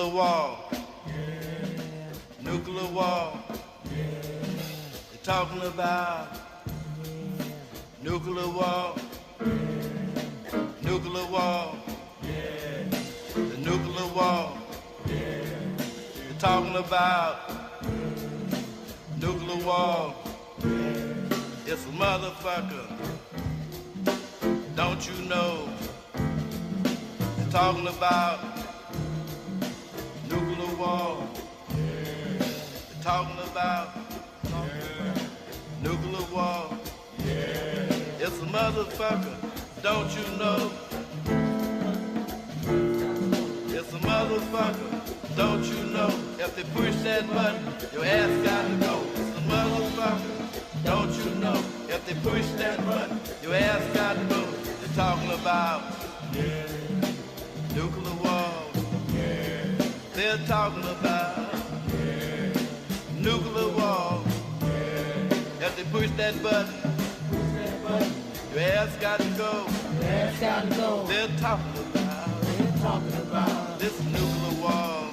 Nuclear war. Nuclear war. They're talking about nuclear war. Nuclear war. The nuclear war. They're talking about nuclear war. It's a motherfucker. Don't you know? They're talking about nuclear war. They're talking about nuclear war. It's a motherfucker. Don't you know? It's a motherfucker. Don't you know? If they push that button, your ass got to go. It's a motherfucker. Don't you know? If they push that button, your ass got to go. They're talking about nuclear war. They're talking about nuclear war. If they push that button, your ass got to go. They're talking about this nuclear war.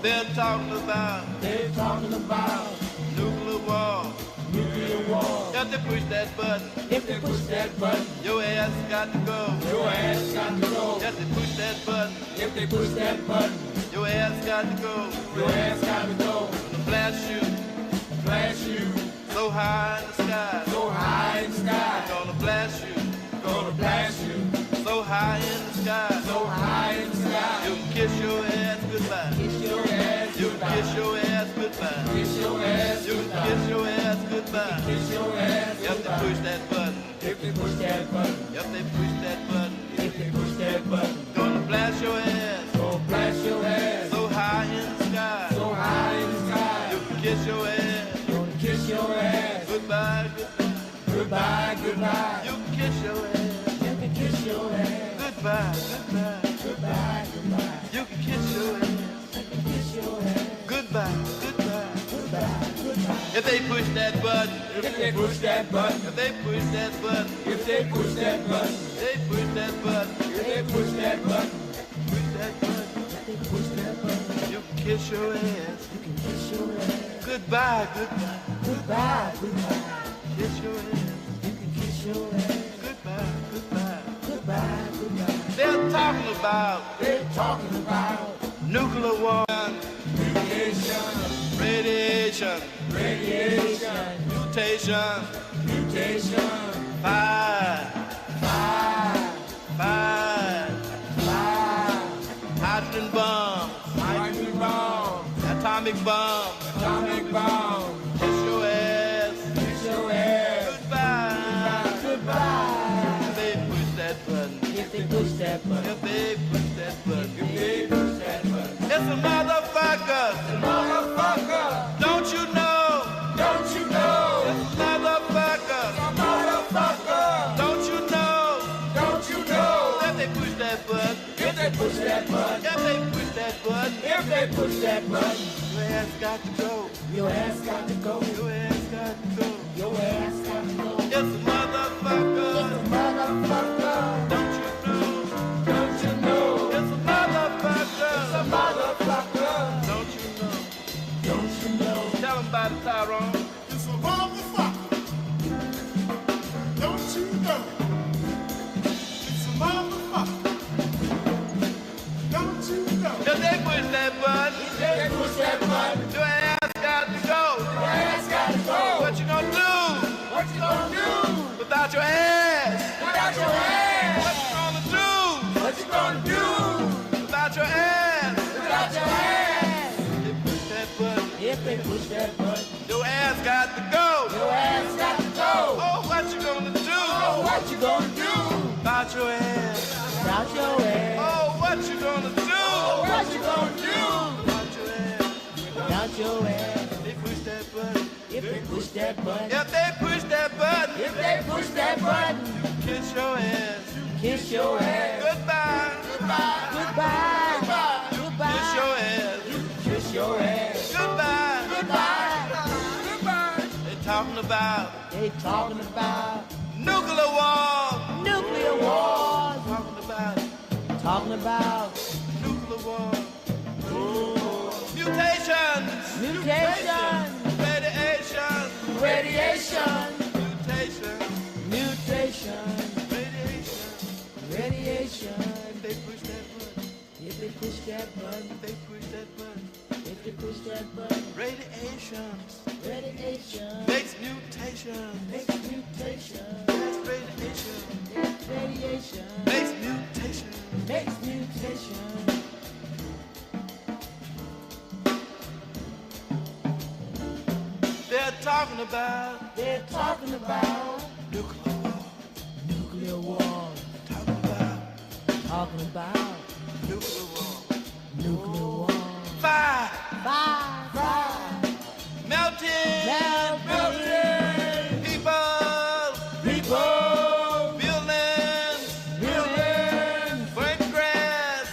They're talking about nuclear war. If they push that button, your ass got to go. If they push that button, your ass got to go. Gonna blast you so high in the sky. Gonna blast you so high in the sky. You can kiss your ass goodbye. You can kiss your ass goodbye. You can kiss your ass goodbye. If they push that button. If they push that button. Gonna blast your ass so high in the sky. You can kiss your ass goodbye. You can kiss your ass goodbye. You can kiss your ass goodbye. If they push that button, they push that button. You can kiss your ass goodbye. Kiss your ass goodbye. They're talking about nuclear war, radiation, mutation, fire, hydrogen bomb, atomic bomb, kiss your ass, goodbye. If they push that button, it's a motherfucker. Don't you know? It's a motherfucker. Don't you know? If they push that button. If they push that button. Your ass got to go. It's a motherfucker. Don't you know? It's a motherfucker. Don't you know? Tell them about it, Tyrone. It's a motherfucker. Don't you know? It's a motherfucker. Don't you know? If they push that button, your ass got to go. What you gonna do? Without your ass? What you gonna do? Without your ass? If they push that button, your ass got to go. Oh, what you gonna do? Without your ass? Oh, what you gonna do? Without your ass? If they push that button. Kiss your ass. Goodbye. Kiss your ass. Goodbye. They talking about nuclear war. Talking about nuclear war. Mutations. Mutation. Radiation. Radiation. Mutation. Mutation. Radiation. Radiation. If they push that button. If they push that button. If they push that button. If they push that button. Radiation. Radiation. Makes mutation. Makes mutation. That's radiation. It's radiation. Makes mutation. Makes mutation. They're talking about nuclear war. Nuclear war. Talking about Talking about nuclear war. nuclear war. Fire. Fire. Melting. Melting. People. Buildings. Burnt grass.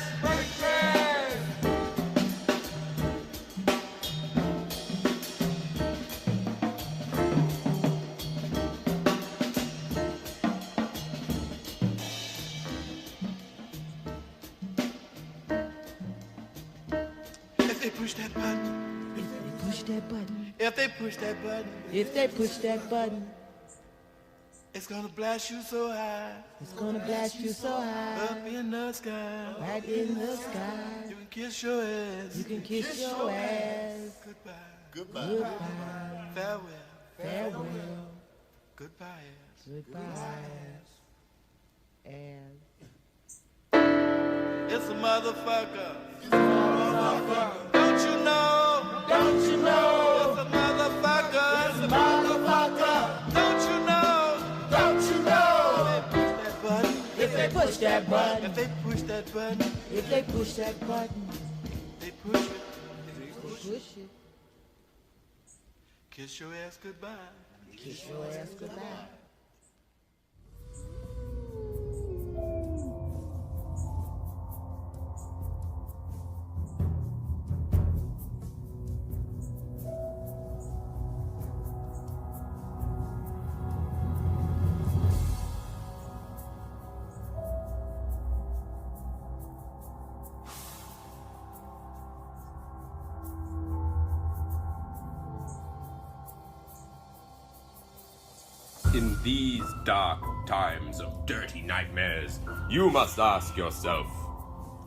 If they push that button. If they push that button. If they push that button. If they push that button. It's gonna blast you so high. It's gonna blast you so high. Up in the sky. Right in the sky. You can kiss your ass. You can kiss your ass. Goodbye. Goodbye. Farewell. Farewell. Goodbye ass. Goodbye. And It's a motherfucker. Don't you know? don't you know? It's a motherfucker. Motherfucker. Don't you know? Don't you know? If they push that button. If they push that button. If they push that button. If they push that button. They push it. Push it. Kiss your ass goodbye. Kiss your ass goodbye. In these dark times of dirty nightmares, you must ask yourself,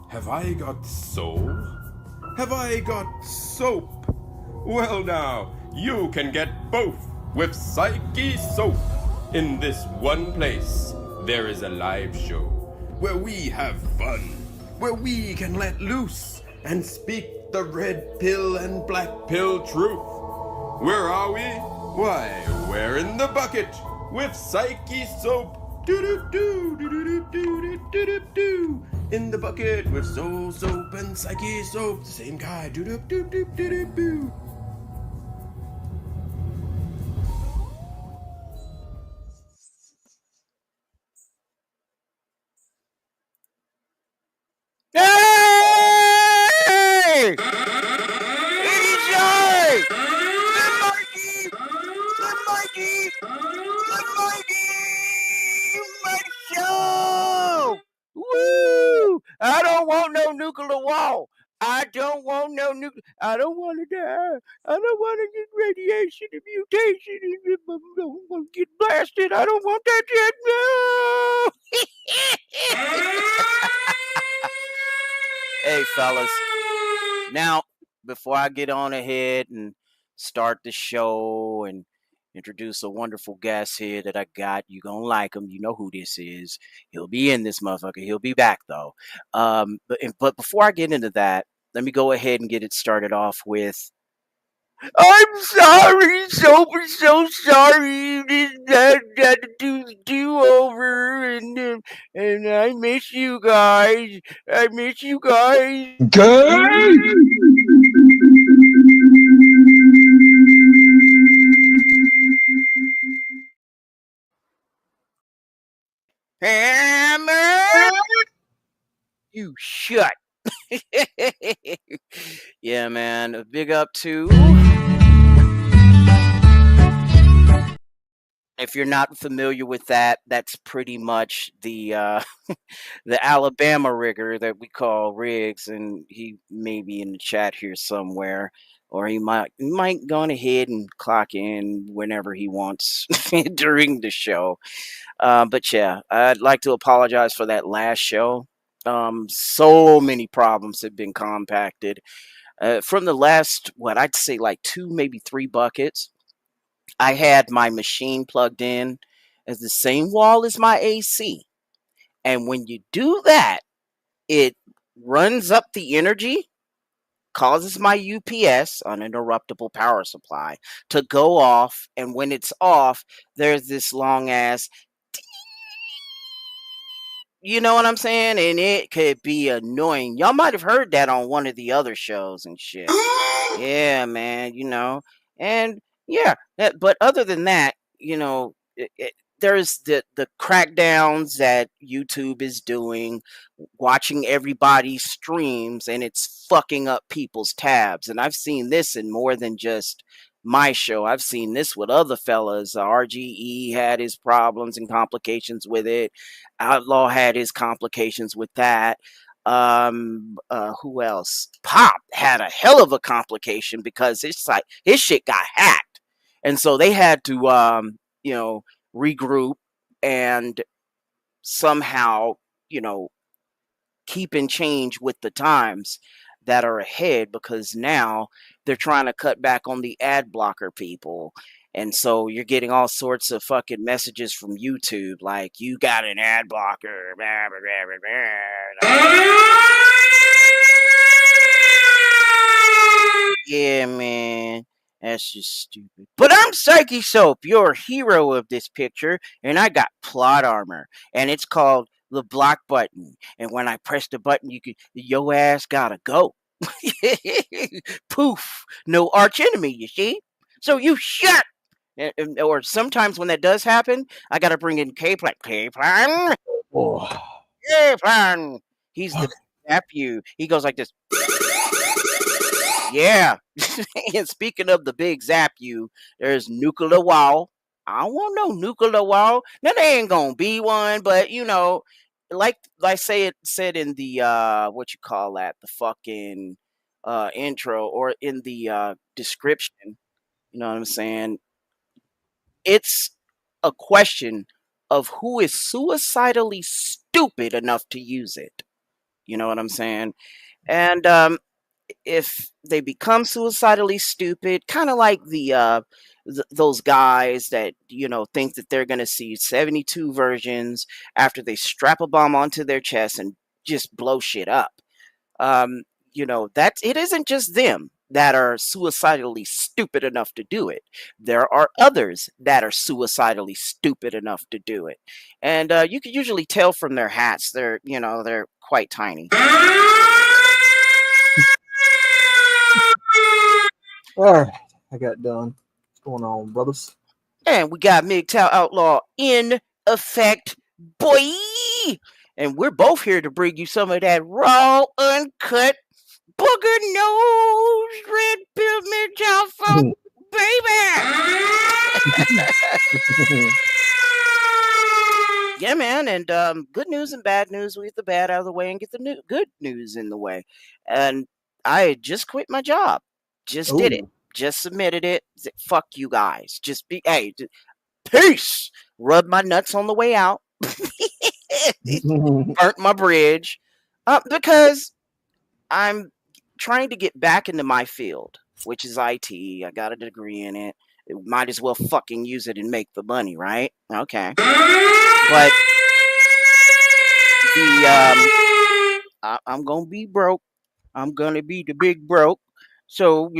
have I got soul? Have I got soap? Well now, you can get both with Psyche Soap. In this one place, there is a live show where we have fun, where we can let loose and speak the red pill and black pill truth. Where are we? Why, we're in the bucket with Psyche Soap. Do-do-do, do-do-do, do-do-do. In the bucket with Soul Soap and Psyche Soap. The same guy. Do-do-do-do-do-do. Hey! EJ! Slim Mikey! Slim Mikey! Slim Mikey! Mike Show! Woo! I don't want no nuclear war. I don't want no nuclear. I don't want to die. I don't want to get radiation and mutation and I don't want to get blasted. I don't want that yet. No! Hey, fellas. Now, before I get on ahead and start the show and introduce a wonderful guest here that I got, you gonna like him. You know who this is. He'll be in this motherfucker. He'll be back though. But before I get into that, let me go ahead and get it started off with. I'm sorry, so sorry. Had to do over, and I miss you guys. I miss you guys. Hammer, you shut. Yeah, man. A big up to If you're not familiar with that, that's pretty much the the Alabama rigger that we call Riggs, and he may be in the chat here somewhere, or he might go on ahead and clock in whenever he wants during the show. But yeah, I'd like to apologize for that last show. So many problems have been compacted from the last, what I'd say, like two, maybe three buckets. I had my machine plugged in as the same wall as my AC. And when you do that, it runs up the energy, causes my UPS, uninterruptible power supply, to go off. And when it's off, there's this long ass, you know what I'm saying? And it could be annoying. Y'all might have heard that on one of the other shows and shit. Yeah, man, and yeah, but other than that, there's the crackdowns that YouTube is doing, watching everybody's streams, and it's fucking up people's tabs. And I've seen this in more than just my show. I've seen this with other fellas. RGE had his problems and complications with it. Outlaw had his complications with that. Who else? Pop had a hell of a complication because it's like his shit got hacked, and so they had to regroup and somehow keep in change with the times that are ahead, because now they're trying to cut back on the ad blocker people. And so you're getting all sorts of fucking messages from YouTube like, you got an ad blocker. Blah, blah, blah, blah, blah. Yeah, man. That's just stupid. But I'm Psyche Soap, your hero of this picture, and I got plot armor, and it's called the block button. And when I press the button, your ass gotta go. Poof. No arch enemy, you see? So you shut. Or sometimes when that does happen, I gotta bring in K-Plan. K-Plan. Oh. K-Plan. He's the nephew. He goes like this. Yeah. And speaking of the big zap you, there's Nuclear Wall. I don't want no Nuclear Wall. Now there ain't gonna be one, but like it said in the what you call that, the fucking intro, or in the description, you know what I'm saying? It's a question of who is suicidally stupid enough to use it. You know what I'm saying? And if they become suicidally stupid, kind of like those guys that think that they're gonna see 72 versions after they strap a bomb onto their chest and just blow shit up. That it isn't just them that are suicidally stupid enough to do it. There are others that are suicidally stupid enough to do it, and you can usually tell from their hats. They're quite tiny. All right, I got done. What's going on, brothers? And we got MGTOW Outlaw in effect, boy. And we're both here to bring you some of that raw, uncut, booger nose, red pill MGTOW funk, baby. Yeah, man. And good news and bad news. We get the bad out of the way and get the good news in the way. And I just quit my job. Just did it. Just submitted it. Fuck you guys. Peace. Rubbed my nuts on the way out. Burnt my bridge. Because I'm trying to get back into my field, which is IT. I got a degree in it. Might as well fucking use it and make the money, right? Okay. But I'm gonna be broke. I'm gonna be the big broke. So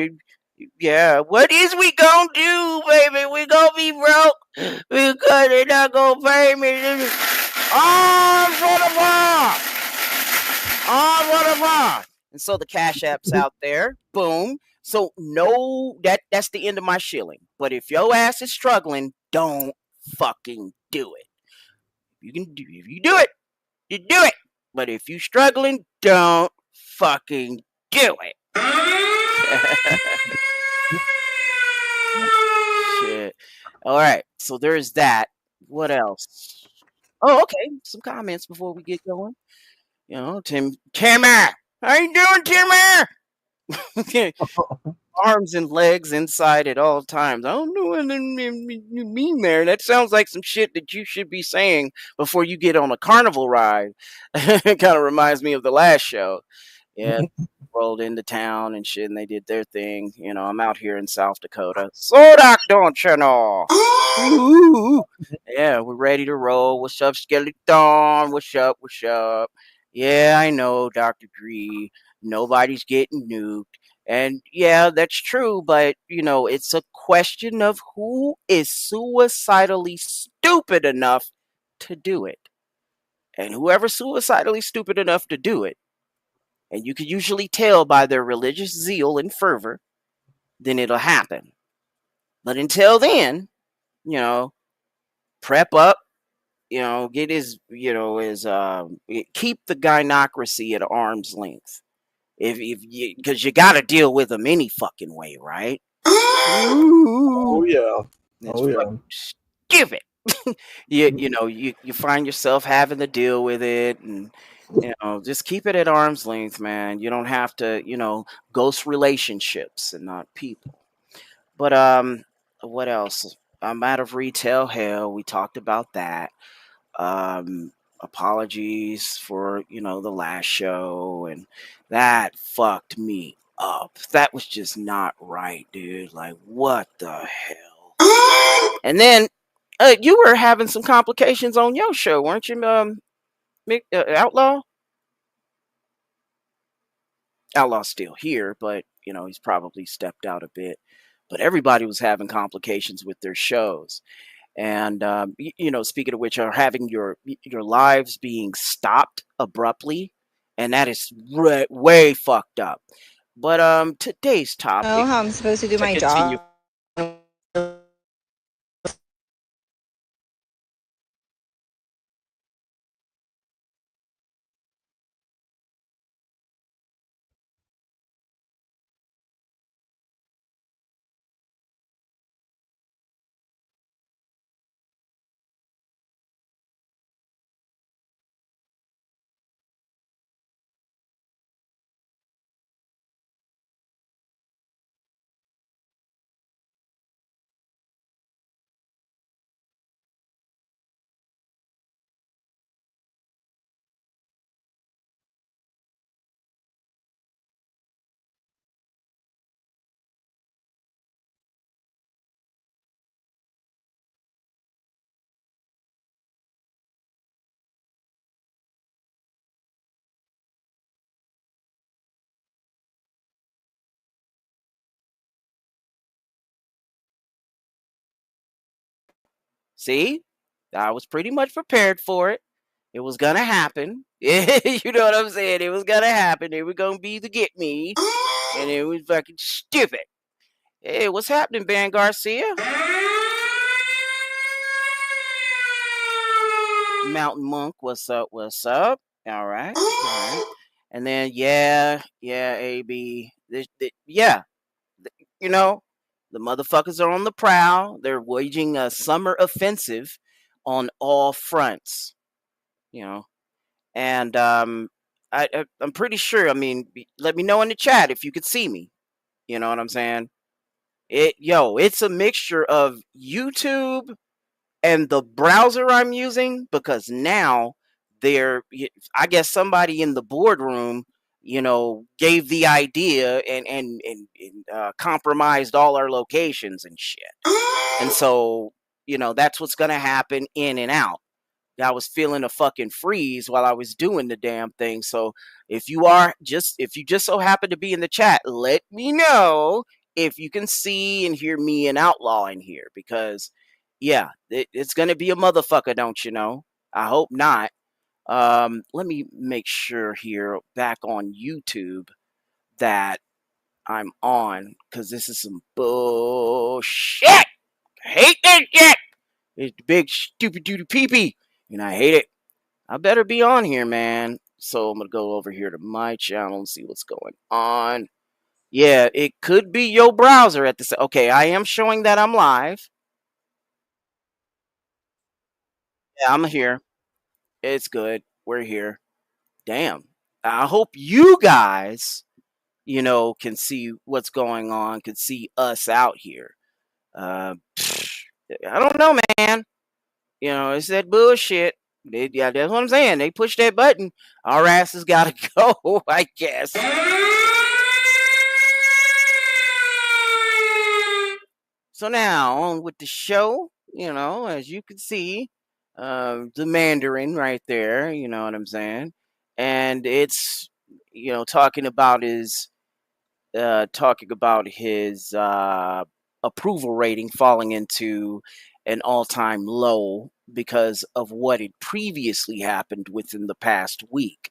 yeah, what is we gonna do, baby? We gonna be broke because they're not gonna pay me. On whatever. And so the Cash App's out there. Boom. So no, that's the end of my shilling. But if your ass is struggling, don't fucking do it. If you do it, you do it. But if you struggling, don't fucking do it. Shit. All right, so there's that. What else? Oh, okay. Some comments before we get going. You know, Timmer, how you doing, Timmer? Arms and legs inside at all times. I don't know what you mean there. That sounds like some shit that you should be saying before you get on a carnival ride. It kind of reminds me of the last show. Yeah, rolled into town and shit, and they did their thing. You know, I'm out here in South Dakota. Sodak, don't you know? Ooh. Yeah, we're ready to roll. What's up, Skeleton? What's up? What's up? Yeah, I know, Dr. Gree. Nobody's getting nuked. And yeah, that's true, but you know, it's a question of who is suicidally stupid enough to do it. And whoever's suicidally stupid enough to do it, and you can usually tell by their religious zeal and fervor, then it'll happen. But until then, you know, prep up, you know, get his, you know, keep the gynocracy at arm's length. If you, because you got to deal with them any fucking way, right? Oh yeah. It's Oh yeah. fucking stupid. You know, you find yourself having to deal with it, and you know, just keep it at arm's length, man. You don't have to, you know, ghost relationships and not people. But what else? I'm out of retail hell. We talked about that. Apologies for, you know, the last show, and that fucked me up. That was just not right, dude. Like, what the hell? And then you were having some complications on your show, weren't you, Outlaw? Outlaw's still here, but you know, he's probably stepped out a bit. But everybody was having complications with their shows. And you know, speaking of which, are having your lives being stopped abruptly, and that is way fucked up. But today's Know topic, how I'm supposed to do to my continue. job. See, I was pretty much prepared for it. It was gonna happen. You know what I'm saying? It was gonna happen. They were gonna be the get me, and it was fucking stupid. Hey, what's happening, Van Garcia? Mountain Monk, what's up? What's up? All right, all right. And then yeah, AB, yeah, you know, the motherfuckers are on the prowl. They're waging a summer offensive on all fronts. You know, and I'm pretty sure. I mean, let me know in the chat if you could see me. You know what I'm saying? It's a mixture of YouTube and the browser I'm using, because now I guess somebody in the boardroom, you know, gave the idea and compromised all our locations and shit. And so, you know, that's what's gonna happen in and out. I was feeling a fucking freeze while I was doing the damn thing. So if you just so happen to be in the chat, let me know if you can see and hear me and Outlaw in here, because yeah, it's gonna be a motherfucker, don't you know? I hope not. Let me make sure here back on YouTube that I'm on, because this is some bullshit. I hate this shit. It's the big stupid duty pee-pee, and I hate it. I better be on here, man. So I'm gonna go over here to my channel and see what's going on. Yeah, it could be your browser at the okay, I am showing that I'm live. Yeah, I'm here. It's good. We're here. Damn. I hope you guys, can see what's going on, can see us out here. Uh, I don't know, man. It's that bullshit. Yeah, that's what I'm saying. They push that button. Our asses gotta go, I guess. So now on with the show. As you can see, the Mandarin right there. You know what I'm saying? And it's talking about his approval rating falling into an all-time low because of what had previously happened within the past week.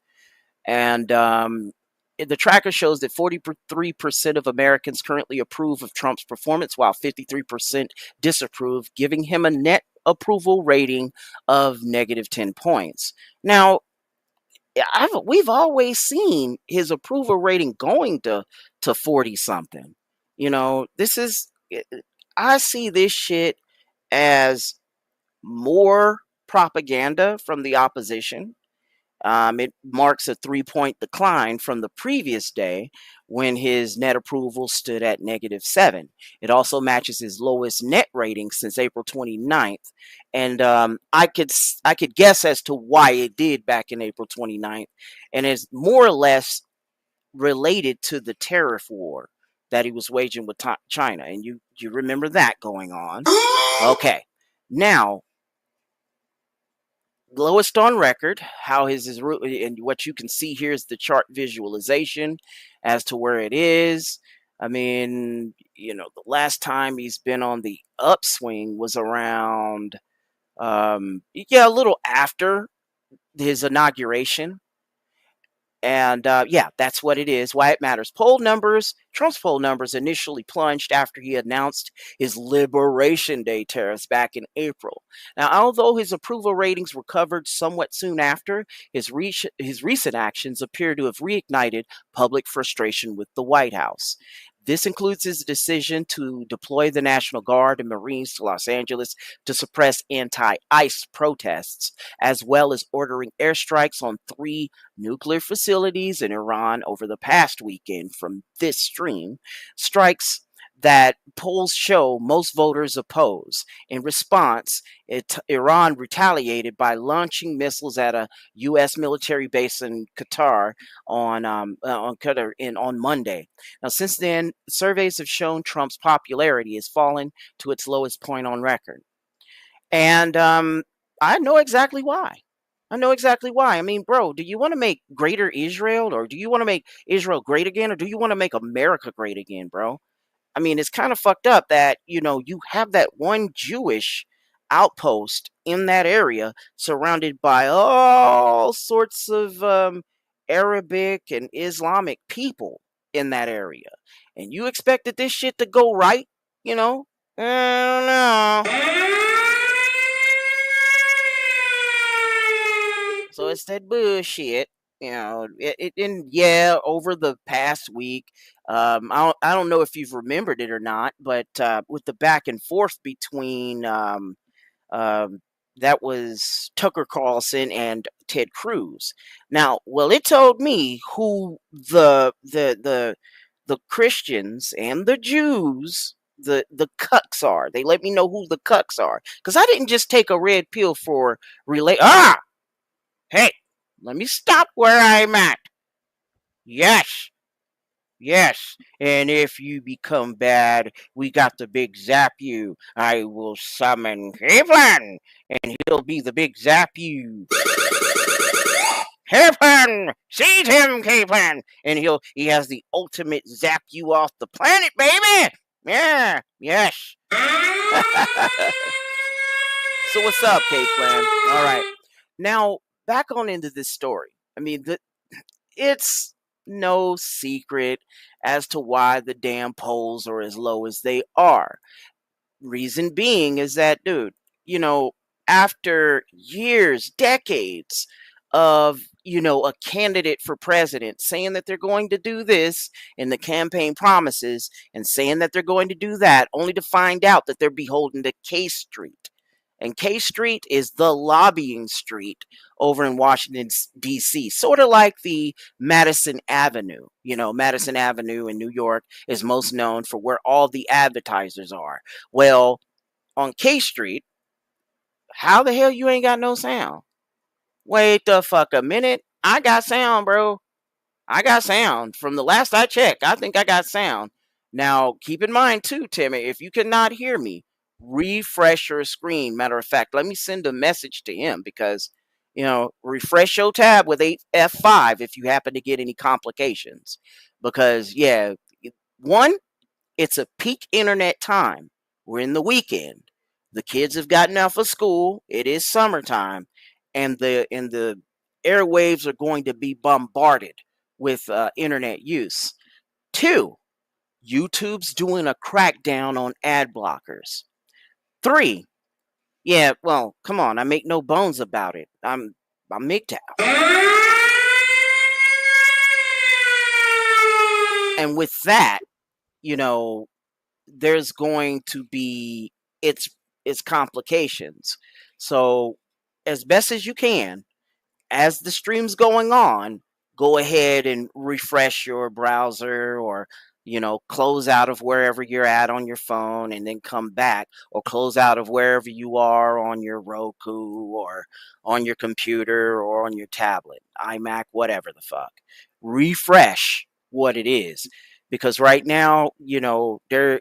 And the tracker shows that 43% of Americans currently approve of Trump's performance, while 53% disapprove, giving him a net approval rating of negative 10 points. Now, we've always seen his approval rating going to 40 something. This is I see this shit as more propaganda from the opposition. It marks a 3-point decline from the previous day when his net approval stood at -7. It also matches his lowest net rating since April 29th. And I could guess as to why it did back in April 29th. And it's more or less related to the tariff war that he was waging with China. And you remember that going on. Okay. Now, lowest on record, how and what you can see here is the chart visualization as to where it is. I mean, the last time he's been on the upswing was around a little after his inauguration. And that's what it is, why it matters. Trump's poll numbers initially plunged after he announced his Liberation Day tariffs back in April. Now, although his approval ratings recovered somewhat soon after, his recent actions appear to have reignited public frustration with the White House. This includes his decision to deploy the National Guard and Marines to Los Angeles to suppress anti-ICE protests, as well as ordering airstrikes on 3 nuclear facilities in Iran over the past weekend from this stream, strikes that polls show most voters oppose. In response, Iran retaliated by launching missiles at a U.S. military base in Qatar on Monday. Now, since then, surveys have shown Trump's popularity has fallen to its lowest point on record, and I know exactly why. I mean, bro, do you want to make greater Israel, or do you want to make Israel great again, or do you want to make America great again, bro? I mean, it's kind of fucked up that, you have that one Jewish outpost in that area surrounded by all sorts of Arabic and Islamic people in that area. And you expected this shit to go right, you know? I don't know. So it's that bullshit. Over the past week, I don't know if you've remembered it or not, but with the back and forth between that was Tucker Carlson and Ted Cruz. Now, well, it told me who the Christians and the Jews, the cucks are. They let me know who the cucks are, because I didn't just take a red pill for Hey, let me stop where I'm at. Yes. Yes. And if you become bad, we got the big zap you. I will summon Cleveland, and he'll be the big zap you. Cleveland! Seize him, Cleveland! And he has the ultimate zap you off the planet, baby! Yeah, yes. So what's up, K-Plan? All right. Now, back on into this story. I mean, it's no secret as to why the damn polls are as low as they are. Reason being is that, dude, after years, decades of, a candidate for president saying that they're going to do this in the campaign promises and saying that they're going to do that, only to find out that they're beholden to K Street. And K Street is the lobbying street over in Washington, D.C., sort of like the Madison Avenue. You know, Madison Avenue in New York is most known for where all the advertisers are. Well, on K Street, how the hell you ain't got no sound? Wait the fuck a minute. I got sound, bro. I got sound. From the last I checked, I think I got sound. Now, keep in mind too, Timmy, if you cannot hear me, refresh your screen. Matter of fact, let me send a message to him because, refresh your tab with F5 if you happen to get any complications. Because, yeah, one, it's a peak internet time. We're in the weekend. The kids have gotten out of school. It is summertime, and the airwaves are going to be bombarded with internet use. Two, YouTube's doing a crackdown on ad blockers. Three, yeah, well, come on, I make no bones about it. I'm MGTOW. And with that, there's going to be its complications. So as best as you can, as the stream's going on, go ahead and refresh your browser or close out of wherever you're at on your phone and then come back, or close out of wherever you are on your Roku or on your computer or on your tablet, iMac, whatever the fuck. Refresh what it is, because right now, they're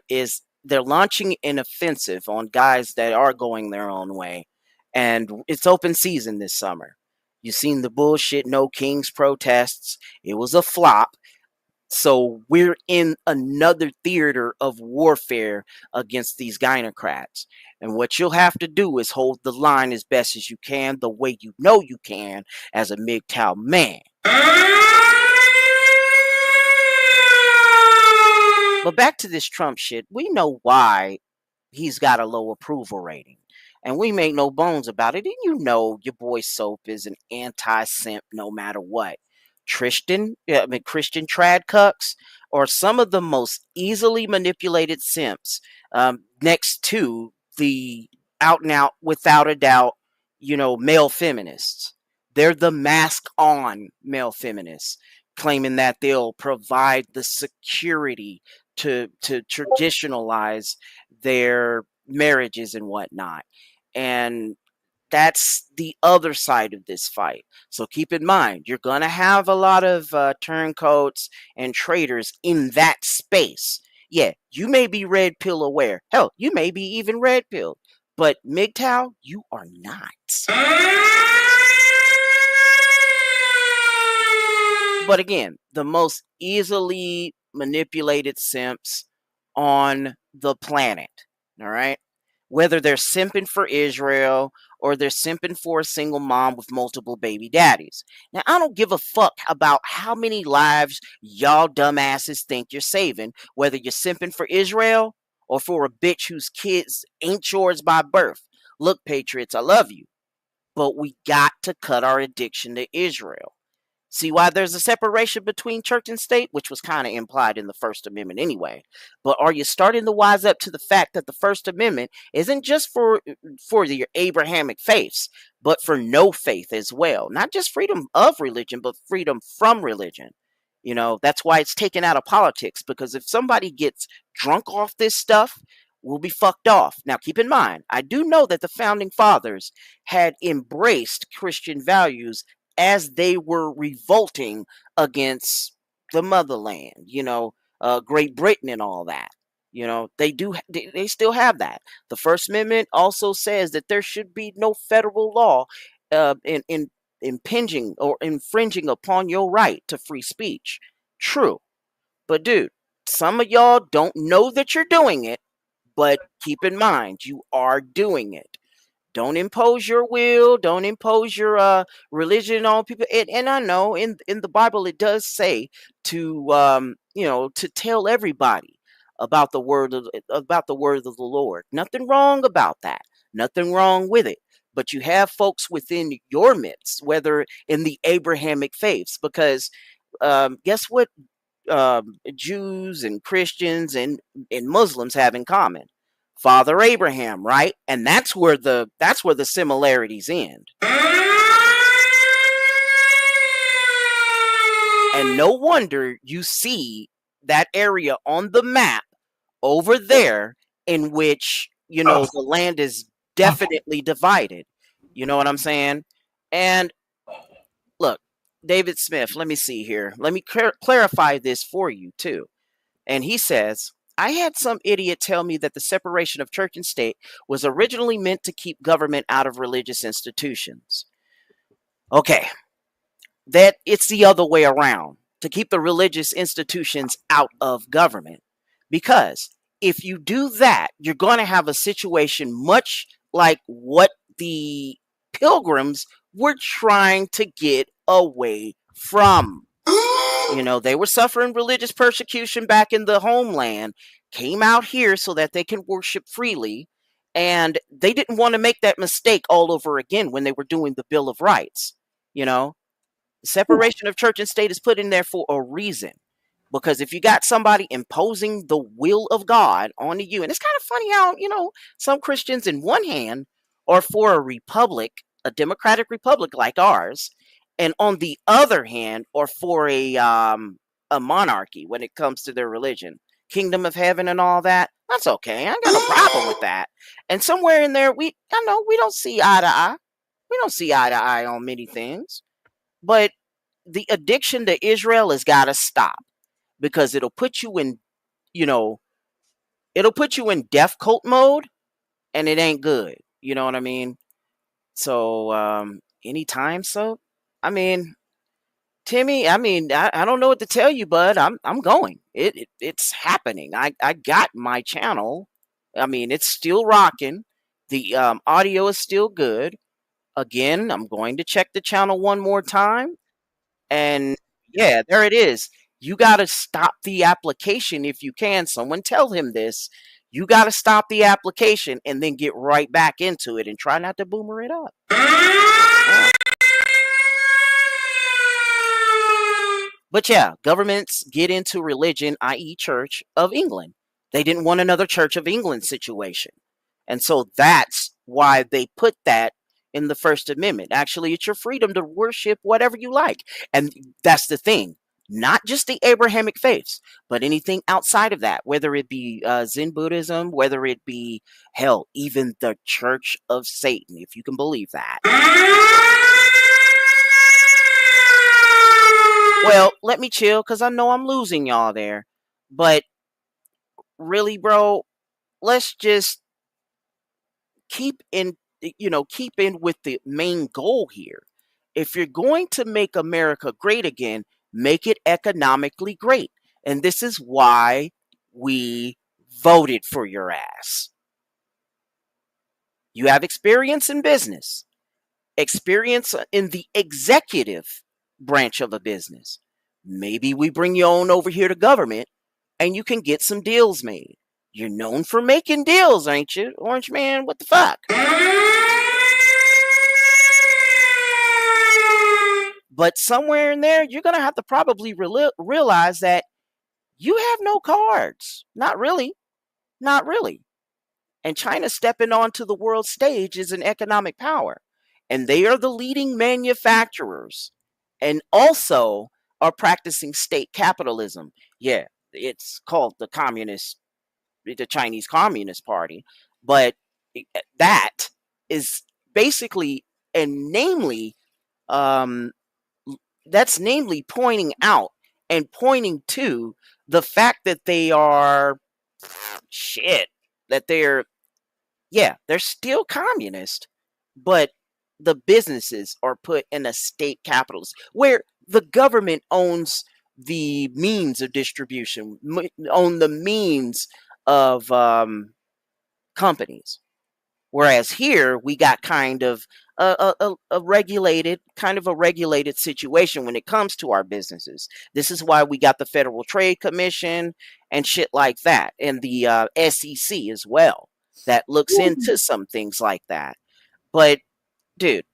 launching an offensive on guys that are going their own way, and it's open season this summer. You seen the bullshit No Kings protests. It was a flop. So we're in another theater of warfare against these gynocrats. And what you'll have to do is hold the line as best as you can, the way you know you can as a MGTOW man. But back to this Trump shit. We know why he's got a low approval rating. And we make no bones about it. And your boy Soap is an anti-simp no matter what. Christian trad cucks are some of the most easily manipulated simps, next to the out and out, without a doubt, male feminists. They're the mask on male feminists, claiming that they'll provide the security to traditionalize their marriages and whatnot. And that's the other side of this fight. So keep in mind, you're going to have a lot of turncoats and traitors in that space. Yeah, you may be red pill aware. Hell, you may be even red pill. But MGTOW, you are not. But again, the most easily manipulated simps on the planet. All right? Whether they're simping for Israel or they're simping for a single mom with multiple baby daddies. Now, I don't give a fuck about how many lives y'all dumbasses think you're saving, whether you're simping for Israel or for a bitch whose kids ain't yours by birth. Look, patriots, I love you, but we got to cut our addiction to Israel. See why there's a separation between church and state, which was kind of implied in the First Amendment anyway. But are you starting to wise up to the fact that the First Amendment isn't just for your Abrahamic faiths, but for no faith as well? Not just freedom of religion, but freedom from religion. That's why it's taken out of politics, because if somebody gets drunk off this stuff, we'll be fucked off. Now, keep in mind, I do know that the founding fathers had embraced Christian values as they were revolting against the motherland, Great Britain and all that. They still have that. The First Amendment also says that there should be no federal law in impinging or infringing upon your right to free speech. True. But dude, some of y'all don't know that you're doing it, but keep in mind, you are doing it. Don't impose your will. Don't impose your religion on people. And I know in the Bible it does say to to tell everybody about the word of the Lord. Nothing wrong about that. Nothing wrong with it. But you have folks within your midst, whether in the Abrahamic faiths, because guess what? Jews and Christians and Muslims have in common? Father Abraham, right? And that's where the similarities end. And no wonder you see that area on the map over there in which, the land is definitely divided. You know what I'm saying? And look, David Smith, let me see here. Let me clarify this for you, too. And he says, I had some idiot tell me that the separation of church and state was originally meant to keep government out of religious institutions. Okay, that it's the other way around, to keep the religious institutions out of government. Because if you do that, you're going to have a situation much like what the Pilgrims were trying to get away from. They were suffering religious persecution back in the homeland, came out here so that they can worship freely, and they didn't want to make that mistake all over again when they were doing the Bill of Rights. Separation of church and state is put in there for a reason. Because if you got somebody imposing the will of God onto you, and it's kind of funny how, some Christians in one hand are for a republic, a democratic republic like ours, and on the other hand are for a monarchy when it comes to their religion, kingdom of heaven and all that. That's okay. I ain't got no problem with that. And somewhere in there, we don't see eye to eye. We don't see eye to eye on many things. But the addiction to Israel has got to stop, because it'll put you in, death cult mode, and it ain't good. You know what I mean? So, anytime, so, I mean, Timmy, I don't know what to tell you, bud. I'm going. It's happening. I got my channel. It's still rocking. The audio is still good. Again, I'm going to check the channel one more time. And yeah, there it is. You got to stop the application if you can. Someone tell him this. You got to stop the application and then get right back into it and try not to boomer it up. Yeah. But yeah, governments get into religion, i.e. Church of England. They didn't want another Church of England situation. And so that's why they put that in the First Amendment. Actually, it's your freedom to worship whatever you like. And that's the thing. Not just the Abrahamic faiths, but anything outside of that, whether it be Zen Buddhism, whether it be, hell, even the Church of Satan, if you can believe that. Well, let me chill, because I know I'm losing y'all there. But really, bro, let's just keep in with the main goal here. If you're going to make America great again, make it economically great. And this is why we voted for your ass. You have experience in business, experience in the executive branch of a business. Maybe we bring you on over here to government and you can get some deals made. You're known for making deals, ain't you, Orange Man? What the fuck? But somewhere in there, you're going to have to probably realize that you have no cards. Not really. Not really. And China stepping onto the world stage is an economic power. And they are the leading manufacturers. And also are practicing state capitalism. Yeah, it's called the Chinese Communist Party. But that is basically, and namely, that's namely pointing out and pointing to the fact that they are they're still communist, but the businesses are put in a state capitalist where the government owns the means of distribution, own the means of companies. Whereas here we got kind of a regulated situation when it comes to our businesses. This is why we got the Federal Trade Commission and shit like that, and the SEC as well, that looks into some things like that. But dude,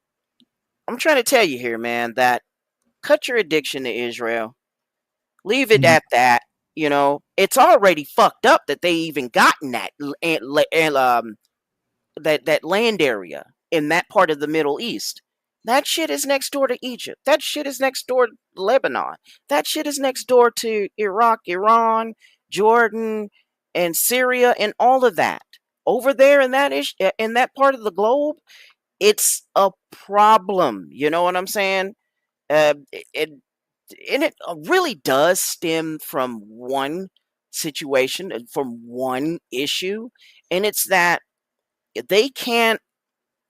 I'm trying to tell you here, man, that cut your addiction to Israel. Leave it at that. You know, it's already fucked up that they even gotten that land area in that part of the Middle East. That shit is next door to Egypt. That shit is next door to Lebanon. That shit is next door to Iraq, Iran, Jordan, and Syria, and all of that. Over there in that part of the globe, it's a problem. You know what I'm saying? It and it really does stem from one situation, from one issue, and it's that they can't,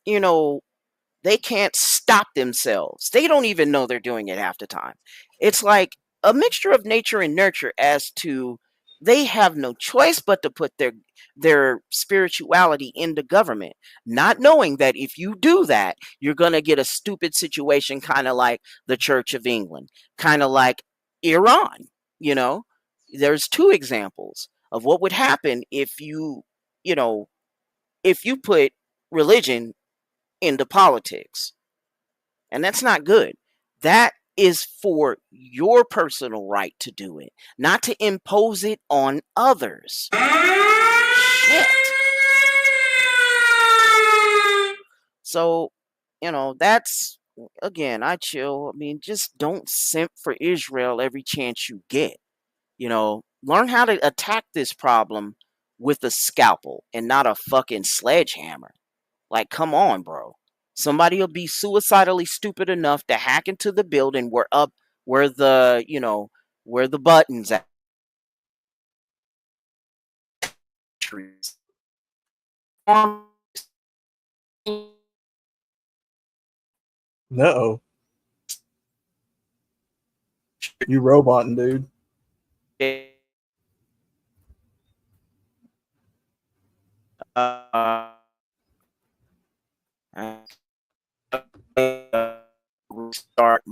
you know, they can't stop themselves. They don't even know they're doing it half the time. It's like a mixture of nature and nurture, as to they have no choice but to put their spirituality into government, not knowing that if you do that, you're going to get a stupid situation, kind of like the Church of England, kind of like Iran. You know, there's two examples of what would happen if you know, if you put religion into politics. And that's not good. That is for your personal right to do it, not to impose it on others. Shit. So, you know, that's, again, I chill. I mean, just don't simp for Israel every chance you get. You know, learn how to attack this problem with a scalpel and not a fucking sledgehammer. Like, come on, bro. Somebody will be suicidally stupid enough to hack into the building where the, you know, where the buttons at. No, you roboting, dude. Restart.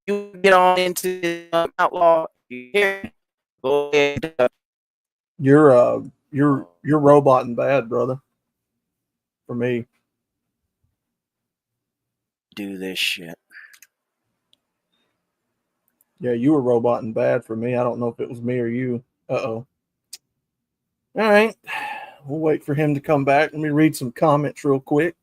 You get on into Outlaw. You hear me? Go ahead. You're roboting bad, brother. For me, Do this shit. yeah, you were roboting bad for me. I don't know if it was me or you. Uh-oh. All right, we'll wait for him to come back. Let me read some comments real quick.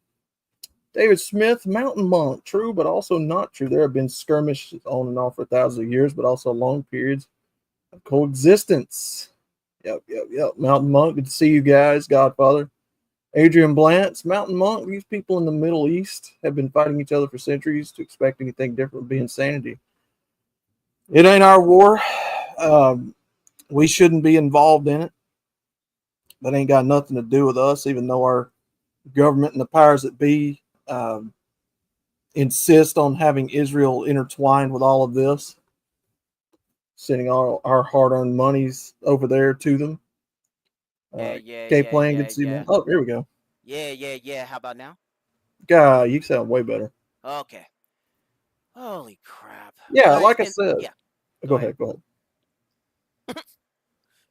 David Smith, Mountain Monk, true, but also not true. There have been skirmishes on and off for thousands of years, but also long periods of coexistence. Yep. Mountain Monk, good to see you guys. Godfather. Adrian Blantz, Mountain Monk, these people in the Middle East have been fighting each other for centuries. To expect anything different would be insanity. It ain't our war. We shouldn't be involved in it. That ain't got nothing to do with us, even though our government and the powers that be insist on having Israel intertwined with all of this, sending all our hard-earned monies over there to them. Playing, good to see you, man. Oh, here we go. Yeah. How about now? God, you sound way better. Okay. Holy crap. Yeah, like I said. Yeah. Go ahead.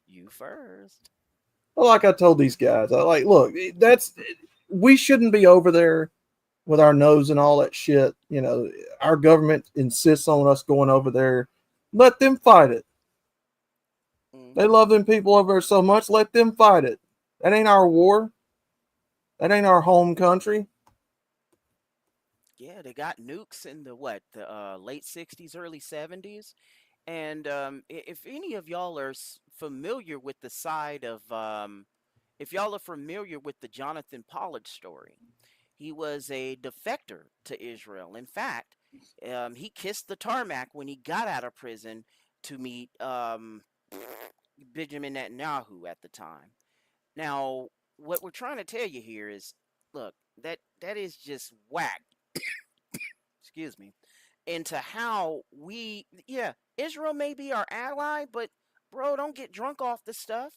You first. Well, like I told these guys, look, we shouldn't be over there with our nose and all that shit. You know, our government insists on us going over there. Let them fight it. They love them people over there so much. Let them fight it. That ain't our war. That ain't our home country. Yeah, they got nukes in the late 60s, early 70s. And if any of y'all are familiar with the side of, if y'all are familiar with the Jonathan Pollard story, he was a defector to Israel. In fact, he kissed the tarmac when he got out of prison to meet Benjamin Netanyahu at the time. Now, what we're trying to tell you here is, look, that is just whack. Excuse me. Into how Israel may be our ally, but bro, don't get drunk off the stuff.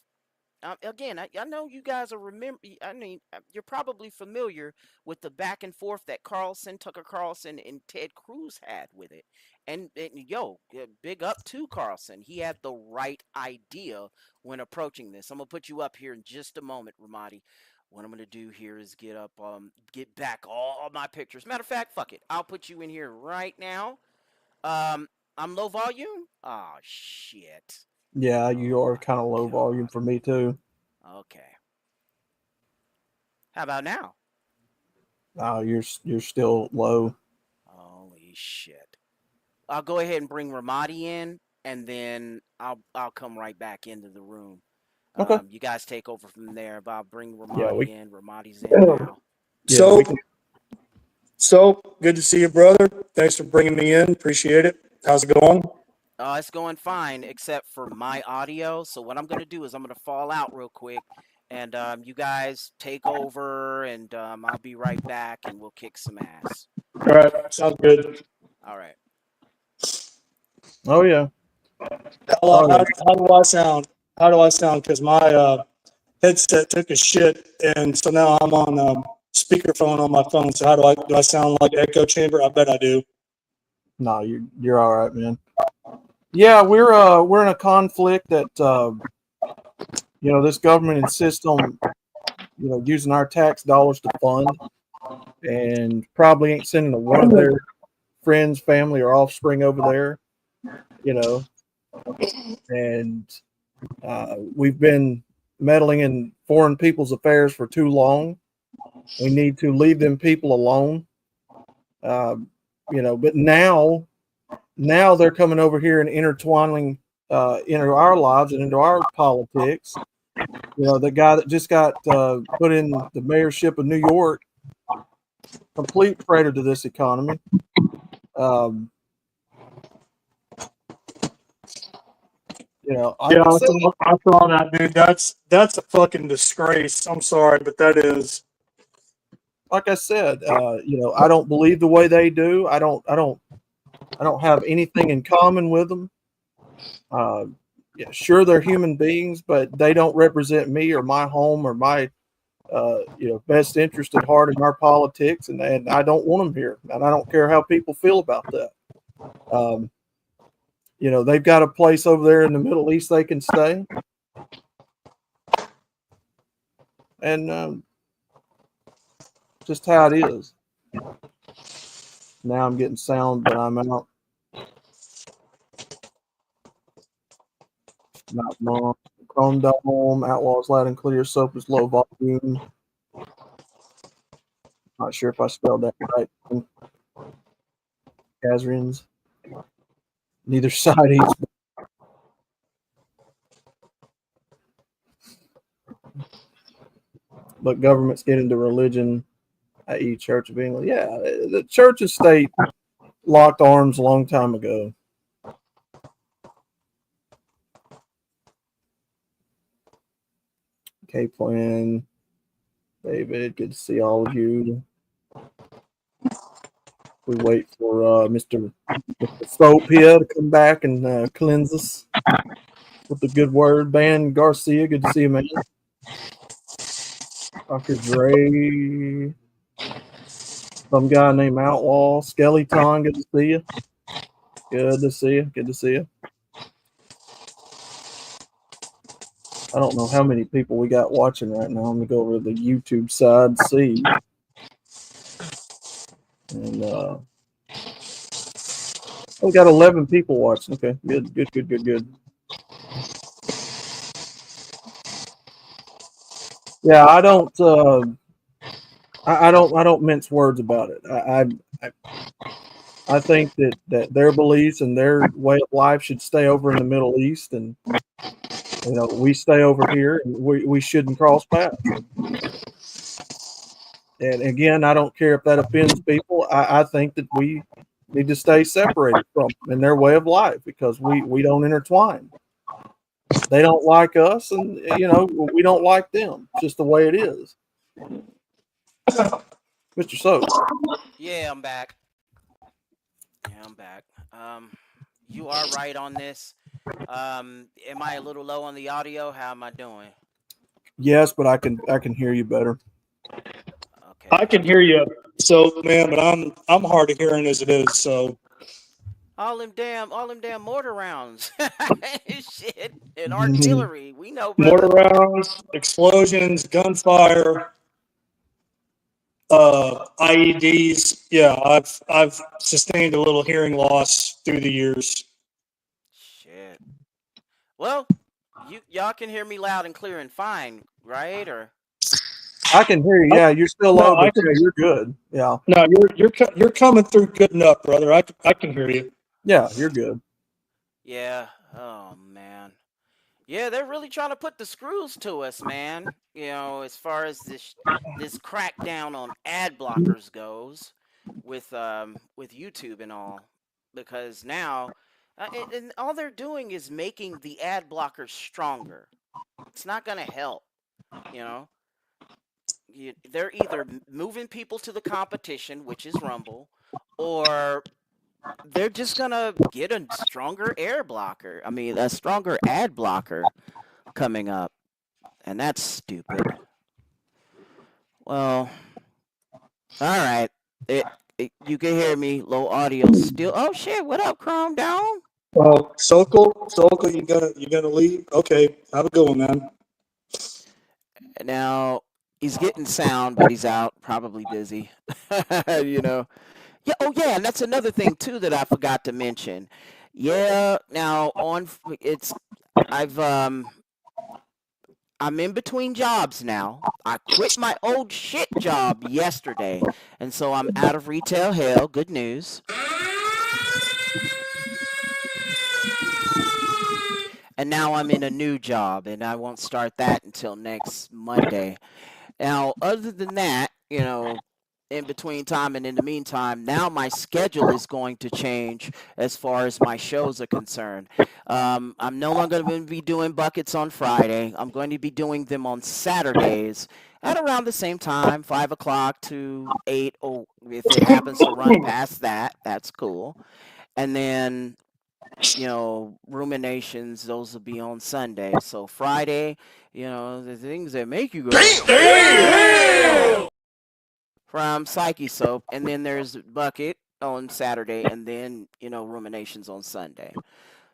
Again, I know you guys are you're probably familiar with the back and forth that Tucker Carlson, and Ted Cruz had with it. And big up to Carlson. He had the right idea when approaching this. I'm going to put you up here in just a moment, Ramadi. What I'm going to do here is get back all my pictures. Matter of fact, fuck it. I'll put you in here right now. I'm low volume? Oh, shit. Yeah, you are kind of low volume for me too. Okay. How about now? Oh, you're still low. Holy shit. I'll go ahead and bring Ramadi in, and then I'll come right back into the room. Okay. You guys take over from there, but I'll bring Yeah, Ramadi we in. Ramadi's in now. yeah we can. So good to see you, brother. Thanks for bringing me in. Appreciate it. How's it going? It's going fine, except for my audio. So what I'm gonna do is I'm gonna fall out real quick, and you guys take over, and I'll be right back, and we'll kick some ass. All right, sounds good. All right. Oh yeah. How, Oh yeah. how, how do I sound? How do I sound? Because my headset took a shit, and so now I'm on speakerphone on my phone. So how do I sound like echo chamber? I bet I do. No, you're all right, man. Yeah, we're in a conflict that this government insists on using our tax dollars to fund, and probably ain't sending one of their friends, family, or offspring over there. And we've been meddling in foreign people's affairs for too long. We need to leave them people alone. But now they're coming over here and intertwining into our lives and into our politics. The guy that just got put in the mayorship of New York, complete traitor to this economy. Yeah, I saw that, dude. That's a fucking disgrace. I'm sorry, but that is. Like I said, I don't believe the way they do. I don't have anything in common with them. Yeah, sure, they're human beings, but they don't represent me or my home or my best interest at heart in our politics, and I don't want them here, and I don't care how people feel about that. They've got a place over there in the Middle East they can stay, and just how it is. Now I'm getting sound, but I'm out. Not wrong. Chrome Dome, Outlaws loud and clear, soap is low volume. Not sure if I spelled that right. Kazrians. Neither side eats. But governments get into religion, i.e., Church of England. Yeah, the Church and state locked arms a long time ago. Okay, Plan. David, good to see all of you. We wait for Mr. Soap here to come back and cleanse us with the good word. Ban Garcia, good to see you, man. Dr. Dre, some guy named Outlaw, Skeleton, good to see you. Good to see you. Good to see you. I don't know how many people we got watching right now. I'm gonna go over to the YouTube side, see. And we got 11 people watching. Okay, good. Yeah, I don't mince words about it. I think that their beliefs and their way of life should stay over in the Middle East, and we stay over here, and we shouldn't cross paths. And again, I don't care if that offends people. I think that we need to stay separated from them and their way of life, because we don't intertwine. They don't like us, and we don't like them. It's just the way it is. Mr. Soap. Yeah, I'm back. You are right on this. Am I a little low on the audio? How am I doing? Yes, but I can hear you better. Okay. I can hear you, so man, but I'm hard of hearing as it is. So all them damn mortar rounds, shit, and artillery. We know, brother. mortar rounds, explosions, gunfire. IEDs. Yeah, I've sustained a little hearing loss through the years. Shit. Well, y'all can hear me loud and clear and fine, right? Or I can hear you. Yeah, you're still No, low, I but can. yeah, you're good. Yeah, No, you're coming through good enough, brother. I can hear you. yeah, you're good. yeah. Oh man. Yeah, they're really trying to put the screws to us, man. As far as this crackdown on ad blockers goes, with YouTube and all, because now, and all they're doing is making the ad blockers stronger. It's not gonna help, you know. They're either moving people to the competition, which is Rumble, or they're just gonna get a stronger air blocker. I mean, a stronger ad blocker coming up. And that's stupid. Well, all right. You can hear me. Low audio still. Oh shit! What up, Chrome Down? Well, Sokol, you gonna leave? Okay, have a good one, man. Now he's getting sound, but he's out, probably busy. you know. Yeah. Oh yeah, and that's another thing too that I forgot to mention. Yeah. Now I'm in between jobs now. I quit my old shit job yesterday, and so I'm out of retail hell. Good news. And now I'm in a new job, and I won't start that until next Monday. Now, other than that, in between time and in the meantime, now my schedule is going to change as far as my shows are concerned. I'm no longer going to be doing buckets on Friday. I'm going to be doing them on Saturdays at around the same time, 5 o'clock to 8, or if it happens to run past that, that's cool. And then ruminations, those will be on Sunday. So Friday, the things that make you go damn from Psyche Soap, and then there's Bucket on Saturday, and then ruminations on Sunday.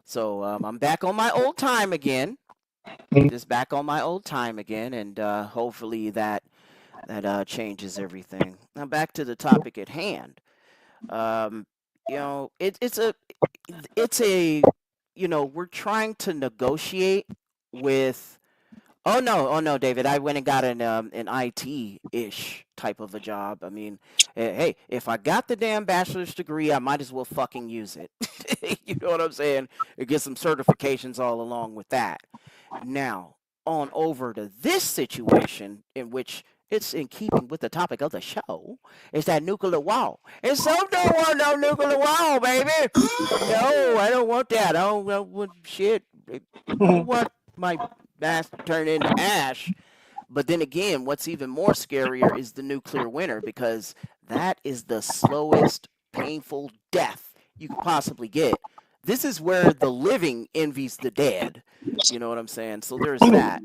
So I'm back on my old time again. Just back on my old time again, and hopefully that changes everything. Now back to the topic at hand. It's a we're trying to negotiate with. Oh no, David, I went and got an IT-ish type of a job. I mean, hey, if I got the damn bachelor's degree, I might as well fucking use it. You know what I'm saying? And get some certifications all along with that. Now, on over to this situation in which it's in keeping with the topic of the show. It's that nuclear wall. And some don't want no nuclear wall, baby. No, I don't want that. I don't want shit. I want my ass to turn into ash. But then again, what's even more scarier is the nuclear winter, because that is the slowest, painful death you could possibly get. This is where the living envies the dead. You know what I'm saying? So there's that.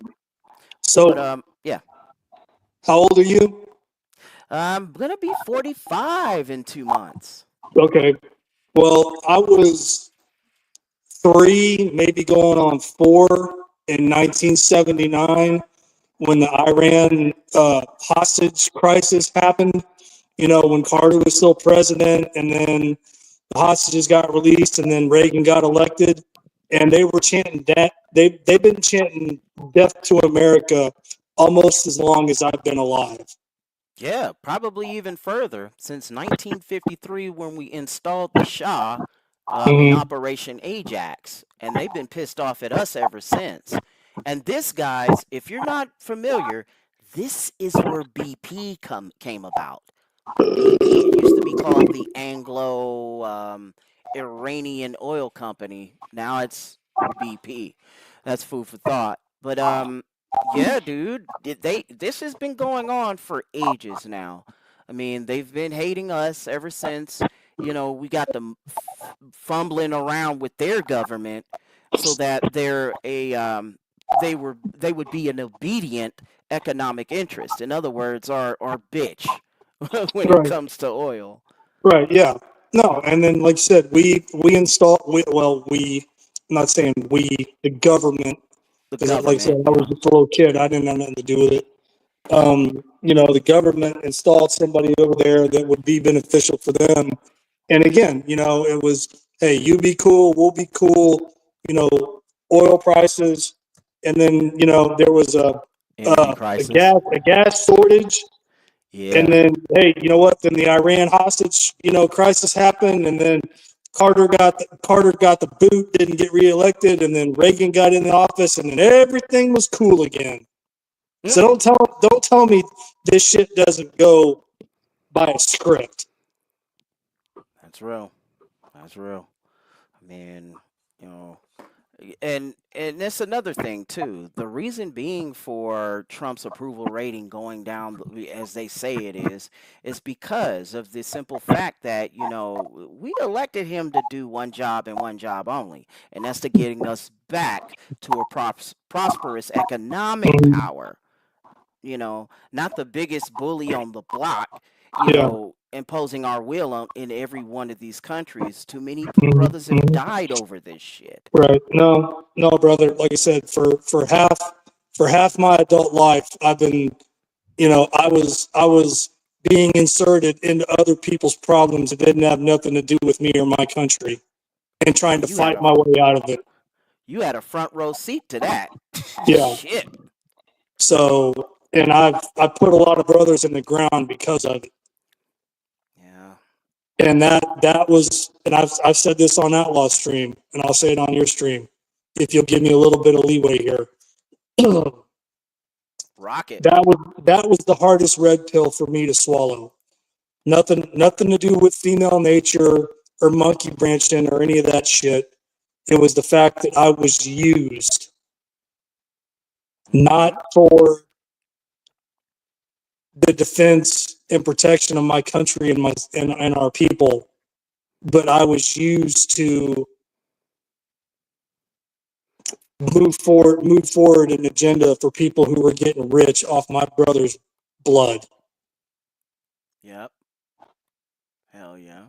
So, But yeah. How old are you? I'm gonna be 45 in 2 months. Okay. Well, I was 3, maybe going on 4 in 1979 when the Iran hostage crisis happened. When Carter was still president, and then the hostages got released, and then Reagan got elected, and they were chanting that they've been chanting "Death to America" almost as long as I've been alive. Yeah, probably even further, since 1953 when we installed the Shah in Operation Ajax, and they've been pissed off at us ever since. And this, guys, if you're not familiar, this is where BP came about. BP, it used to be called the Anglo Iranian Oil Company. Now it's BP. That's food for thought. But yeah, dude, this has been going on for ages now. I mean, they've been hating us ever since we got them fumbling around with their government, so that they would be an obedient economic interest. In other words, our bitch when it Right. comes to oil. Right. Yeah. No. And then, like I said, we installed. I'm not saying we, the government. The Because, like I said, government, I was yeah. just a little kid. I didn't have nothing to do with it. the government installed somebody over there that would be beneficial for them. And again, it was, hey, you be cool, we'll be cool, oil prices. And then, there was Energy a crisis. gas shortage. And Yeah. then, hey, you know what? Then the Iran hostage, crisis happened, and then Carter got the boot, didn't get reelected, and then Reagan got in the office, and then everything was cool again. Yep. So don't tell me this shit doesn't go by a script. That's real. That's real. I mean, you know, and that's another thing too. The reason being for Trump's approval rating going down, as they say it is because of the simple fact that we elected him to do one job and one job only, and that's to getting us back to a prosperous economic power. Not the biggest bully on the block. Yeah. Imposing our will in every one of these countries. Too many Mhm, brothers have mhm. died over this shit. Right. No, brother. Like I said, for half my adult life, I've been, I was being inserted into other people's problems that didn't have nothing to do with me or my country, and Oh, trying to fight my way out of it. you had a front row seat to that. Yeah. Shit. So, and I put a lot of brothers in the ground because of it. Yeah. And that was, and I've said this on Outlaw stream, and I'll say it on your stream, if you'll give me a little bit of leeway here. Rocket. That was the hardest red pill for me to swallow. Nothing to do with female nature or monkey branching or any of that shit. It was the fact that I was used, not for the defense and protection of my country and and our people, but I was used to move forward an agenda for people who were getting rich off my brother's blood. Yep. Hell yeah.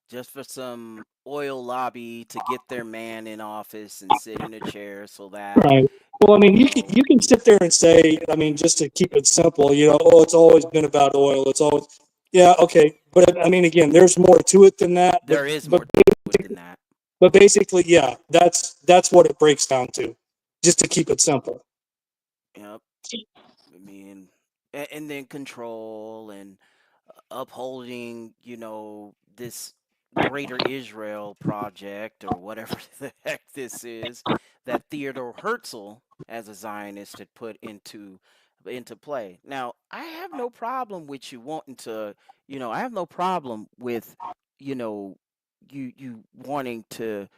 Just for some oil lobby to get their man in office and sit in a chair so that Right. Well, I mean, you you can sit there and say, I mean, just to keep it simple, oh, it's always been about oil. It's always, yeah, okay. But I mean, again, there's more to it than that. there is more to it than that. But basically, yeah, that's what it breaks down to, just to keep it simple. Yep. I mean, and then control and upholding, this Greater Israel project or whatever the heck this is that Theodore Herzl, as a Zionist, had put into play. Now, I have no problem with you wanting to, I have no problem with, you wanting to,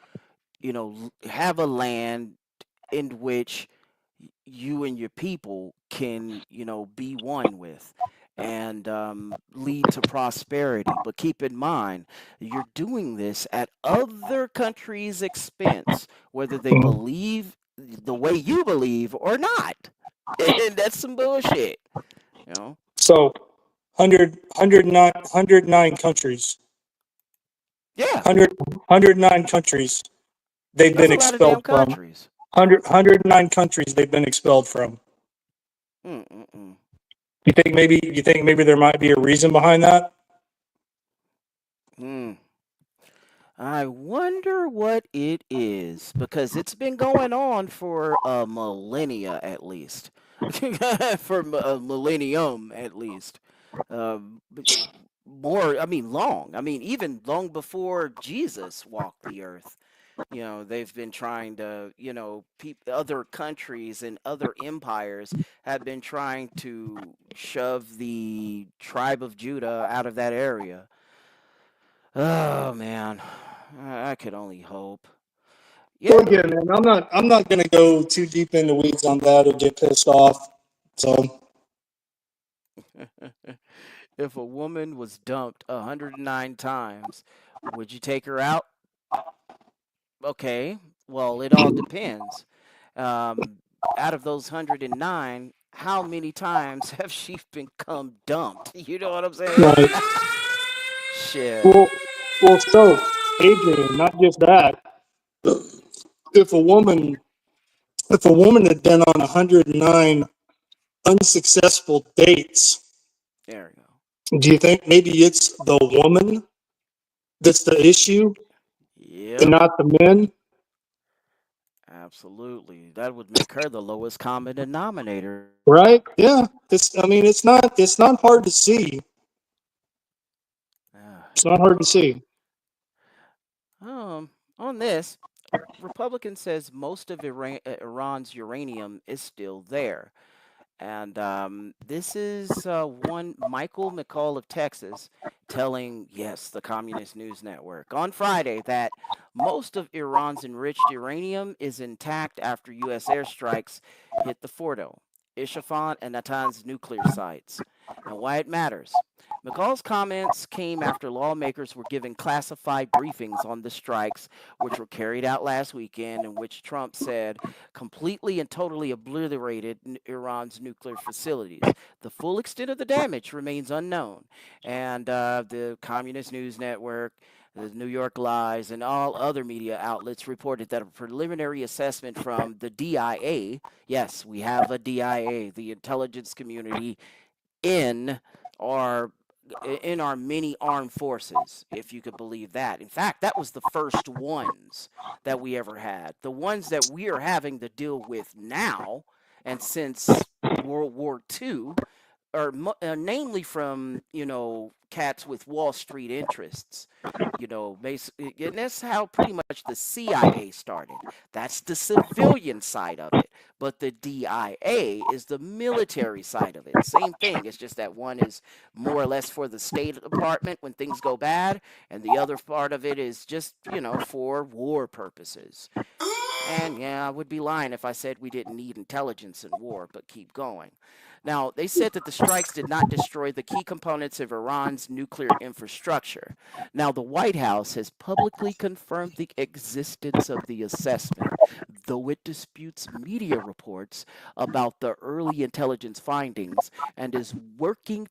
have a land in which you and your people can, be one with and lead to prosperity. But keep in mind, you're doing this at other countries' expense, whether they believe the way you believe or not. And that's some bullshit, So, 109 countries, Yeah, 109 countries they've that's been a lot of damn expelled from. countries. 109 countries they've been expelled from. Mm-mm-mm. You think maybe there might be a reason behind that? Hmm. I wonder what it is because it's been going on for a millennia at least, for a millennium at least. But more, I mean, long. I mean, even long before Jesus walked the earth. They've been trying to, other countries and other empires have been trying to shove the tribe of Judah out of that area. Oh man, I could only hope. Well, Yeah. again, man, I'm not gonna go too deep into weeds on that or get pissed off. So, If a woman was dumped 109 times, would you take her out? Okay. Well, it all depends. Um, Out of those 109, how many times have she become dumped? You know what I'm saying? right. Shit. Well, Adrian, not just that. If a woman, if a woman had been on 109 unsuccessful dates. There you go. Do you think maybe it's the woman that's the issue and Yep. not the men? Absolutely. That would make her the lowest common denominator. Right? Yeah. I mean, it's not hard to see. Ah. It's not hard to see. On this, Republican says most of Iran's uranium is still there. And this is one Michael McCall of Texas telling, yes, the Communist News Network on Friday that most of Iran's enriched uranium is intact after U.S. airstrikes hit the Fordo, Isfahan, and Natanz nuclear sites. And why it matters. McCall's comments came after lawmakers were given classified briefings on the strikes, which were carried out last weekend, in which Trump said completely and totally obliterated Iran's nuclear facilities. The full extent of the damage remains unknown. And the Communist News Network, the New York Lies, and all other media outlets reported that a preliminary assessment from the DIA, yes, we have a DIA, the intelligence community in our many armed forces, if you could believe that. In fact, that was the first ones that we ever had. The ones that we are having to deal with now and since World War II are namely from, cats with Wall Street interests. And that's how pretty much the CIA started. That's the civilian side of it. But the DIA is the military side of it. Same thing. It's just that one is more or less for the State Department when things go bad, and the other part of it is just, for war purposes. And yeah, I would be lying if I said we didn't need intelligence in war, but keep going. Now, they said that the strikes did not destroy the key components of Iran's nuclear infrastructure. Now, the White House has publicly confirmed the existence of the assessment, though it disputes media reports about the early intelligence findings and is working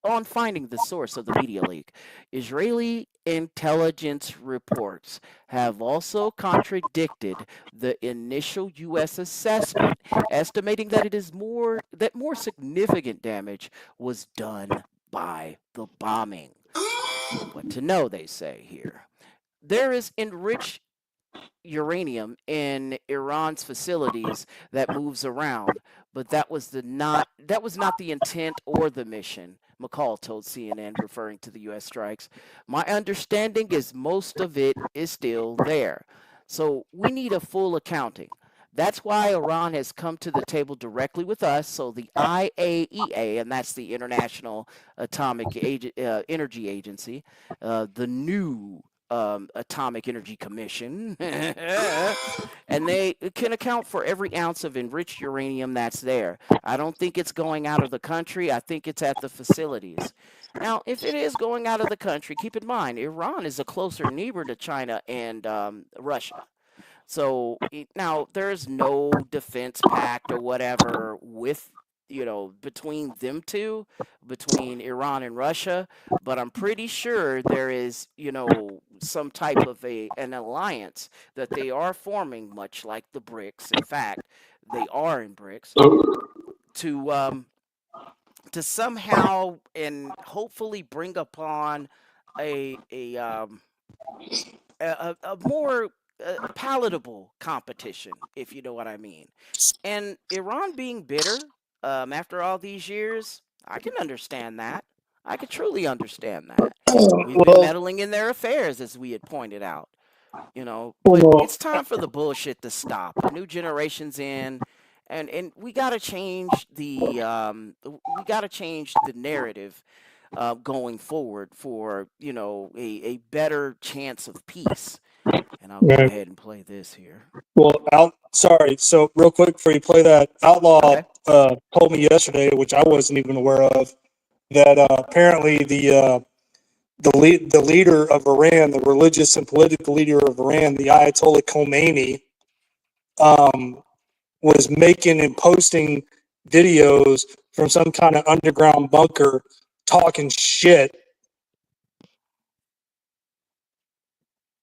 on finding the source of the media leak. Israeli intelligence reports have also contradicted the initial U.S. assessment, estimating that more significant damage was done by the bombing. What to know, they say here. There is enriched uranium in Iran's facilities that moves around, but that was not the intent or the mission. McCall told CNN, referring to the U.S. strikes. My understanding is most of it is still there. So we need a full accounting. That's why Iran has come to the table directly with us. So the IAEA, and that's the International Energy Agency, the new Atomic Energy Commission, and they can account for every ounce of enriched uranium that's there. I don't think it's going out of the country. I think it's at the facilities. Now, if it is going out of the country, keep in mind, Iran is a closer neighbor to China and Russia. So now there's no defense pact or whatever with, between them two, between Iran and Russia, but I'm pretty sure there is, some type of an alliance that they are forming, much like the BRICS. In fact, they are in BRICS to somehow and hopefully bring upon a a um, a more palatable competition, if you know what I mean. And Iran being bitter after all these years, I can understand that. I could truly understand that. We've been Well, meddling in their affairs, as we had pointed out, but well, it's time for the bullshit to stop. A new generation's in. And we gotta change the narrative going forward for a better chance of peace. And I'll go right. ahead and play this here. Sorry. So real quick before you play that, Outlaw Okay. told me yesterday, which I wasn't even aware of, that apparently the leader of Iran, the religious and political leader of Iran, the Ayatollah Khomeini, was making and posting videos from some kind of underground bunker talking shit.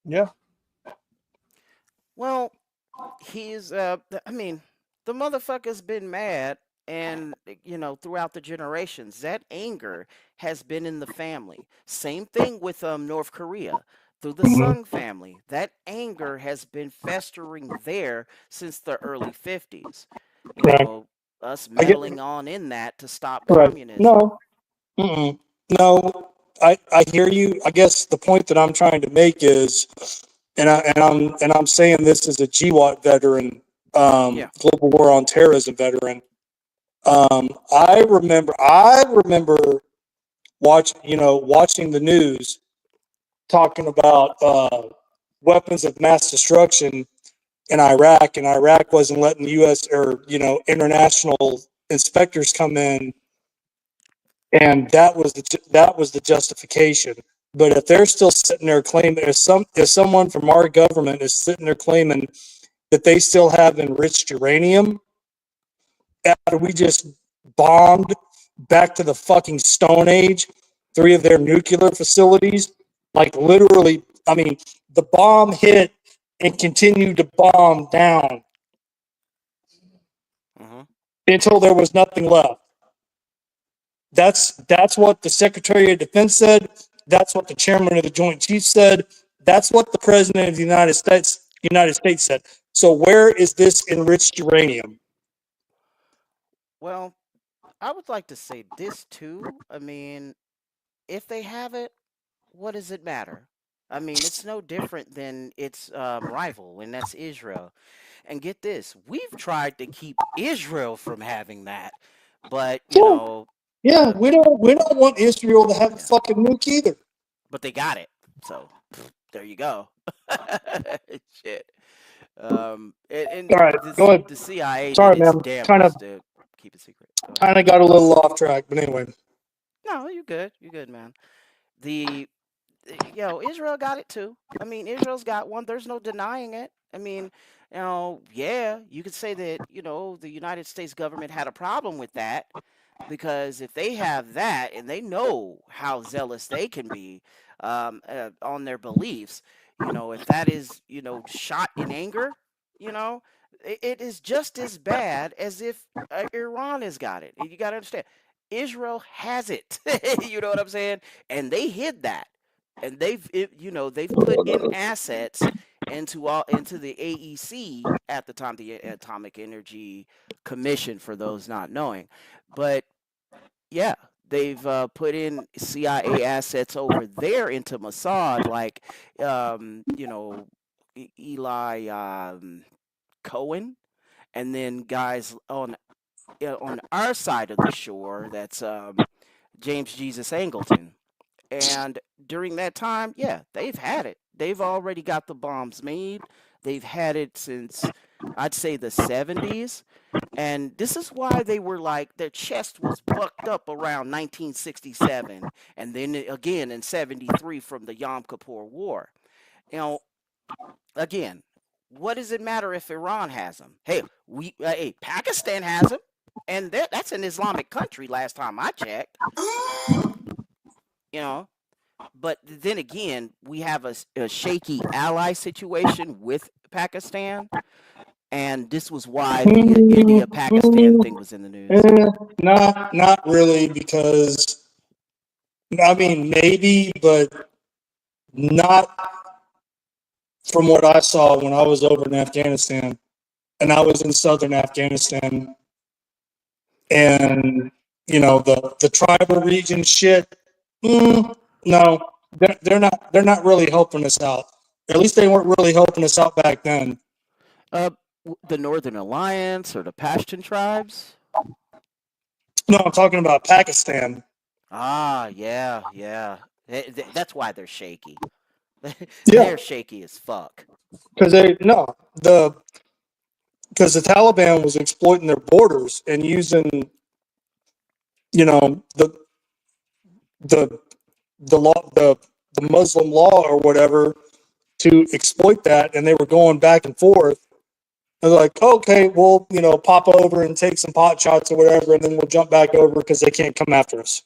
Yeah. Well, he's I mean, the motherfucker's been mad and throughout the generations, that anger has been in the family. Same thing with North Korea. Through the Mhm. Sung family, that anger has been festering there since the early 50s. You Right. know, us I get meddling on in that to stop right. communism. No. Mm-mm. No. I hear you. I guess the point that I'm trying to make is, and I'm saying this as a GWAT veteran, Yeah. Global War on Terrorism veteran. I remember watching the news talking about weapons of mass destruction in Iraq, and Iraq wasn't letting U.S. or international inspectors come in, and that was the justification. But if they're still sitting there claiming, if someone from our government is sitting there claiming that they still have enriched uranium after we just bombed back to the fucking Stone Age, 3 of their nuclear facilities, like literally, I mean, the bomb hit and continued to bomb down Hmm. until there was nothing left. That's what the Secretary of Defense said. That's what the Chairman of the Joint Chiefs said. That's what the President of the United States said. So where is this enriched uranium? Well, I would like to say this too. I mean, if they have it, what does it matter? I mean, it's no different than its rival, and that's Israel. And get this, we've tried to keep Israel from having that, but Yeah, yeah, the we don't want Israel to have a yeah, fucking nuke either. but they got it. So there you go. Shit. And All right, go this ahead. the CIA did Sorry, its man. Kind of damnedest to keep it secret. Go ahead. kind of got a little off track, but anyway. No, you good. You good, man. The Israel got it too. I mean, Israel's got one. There's no denying it. I mean, yeah, you could say that, the United States government had a problem with that because if they have that and they know how zealous they can be on their beliefs, if that is, shot in anger, you know, it is just as bad as if Iran has got it. You got to understand, Israel has it. You know what I'm saying? And they hid that, and they've put in assets into the AEC at the time, the Atomic Energy Commission, for those not knowing, but yeah, they've put in CIA assets over there into Mossad, like Eli Cohen, and then guys on our side of the shore. That's James Jesus Angleton. And during that time, yeah, they've had it. They've already got the bombs made. They've had it since, I'd say, the 70s. And this is why they were like, their chest was bucked up around 1967. And then again in 73 from the Yom Kippur War. You know, again, what does it matter if Iran has them? Hey, Pakistan has them. And that's an Islamic country last time I checked. You know, but then again, we have a shaky ally situation with Pakistan, and this was why the India Pakistan thing was in the news. Not really, because I mean maybe, but not from what I saw when I was over in Afghanistan, and I was in southern Afghanistan, and the tribal region shit. No, they're not really helping us out. At least they weren't really helping us out back then. Uh, the Northern Alliance or the Pashtun tribes? No, I'm talking about Pakistan. Ah, yeah, yeah. That's why they're shaky. Yeah, They're shaky as fuck. because they no the because the Taliban was exploiting their borders and using the the the law the Muslim law or whatever to exploit that, and they were going back and forth. They're like, okay, we'll pop over and take some pot shots or whatever, and then we'll jump back over because they can't come after us,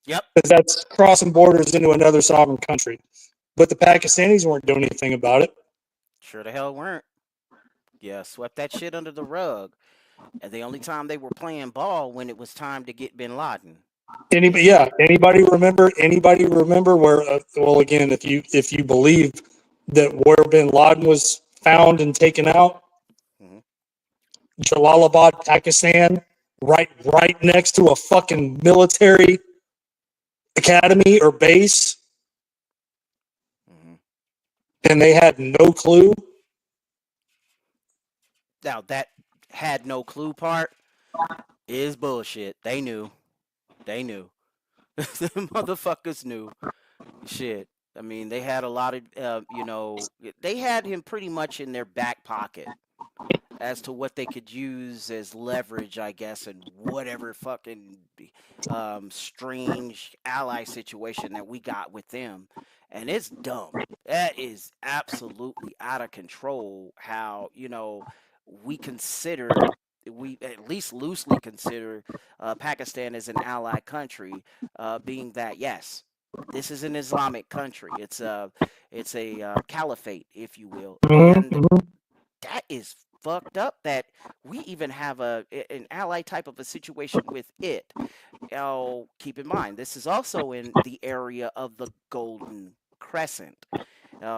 Yep, because that's crossing borders into another sovereign country. But the Pakistanis weren't doing anything about it. sure the hell weren't. Yeah, swept that shit under the rug. And the only time they were playing ball when it was time to get Bin Laden. Anybody? Yeah. Anybody remember? Anybody remember where? Well, again, if you believe that where Bin Laden was found and taken out, Mhm. Jalalabad, Pakistan, right next to a fucking military academy or base, Mhm. and they had no clue. Now that had no clue part is bullshit. They knew. They knew. The motherfuckers knew. Shit. I mean, they had a lot of, they had him pretty much in their back pocket as to what they could use as leverage, I guess, in whatever fucking strange ally situation that we got with them. And it's dumb. That is absolutely out of control how, we consider, we at least loosely consider Pakistan as an ally country, being that, yes, this is an Islamic country. It's a caliphate, if you will, and that is fucked up that we even have an ally type of a situation with it. Now, keep in mind, this is also in the area of the Golden Crescent,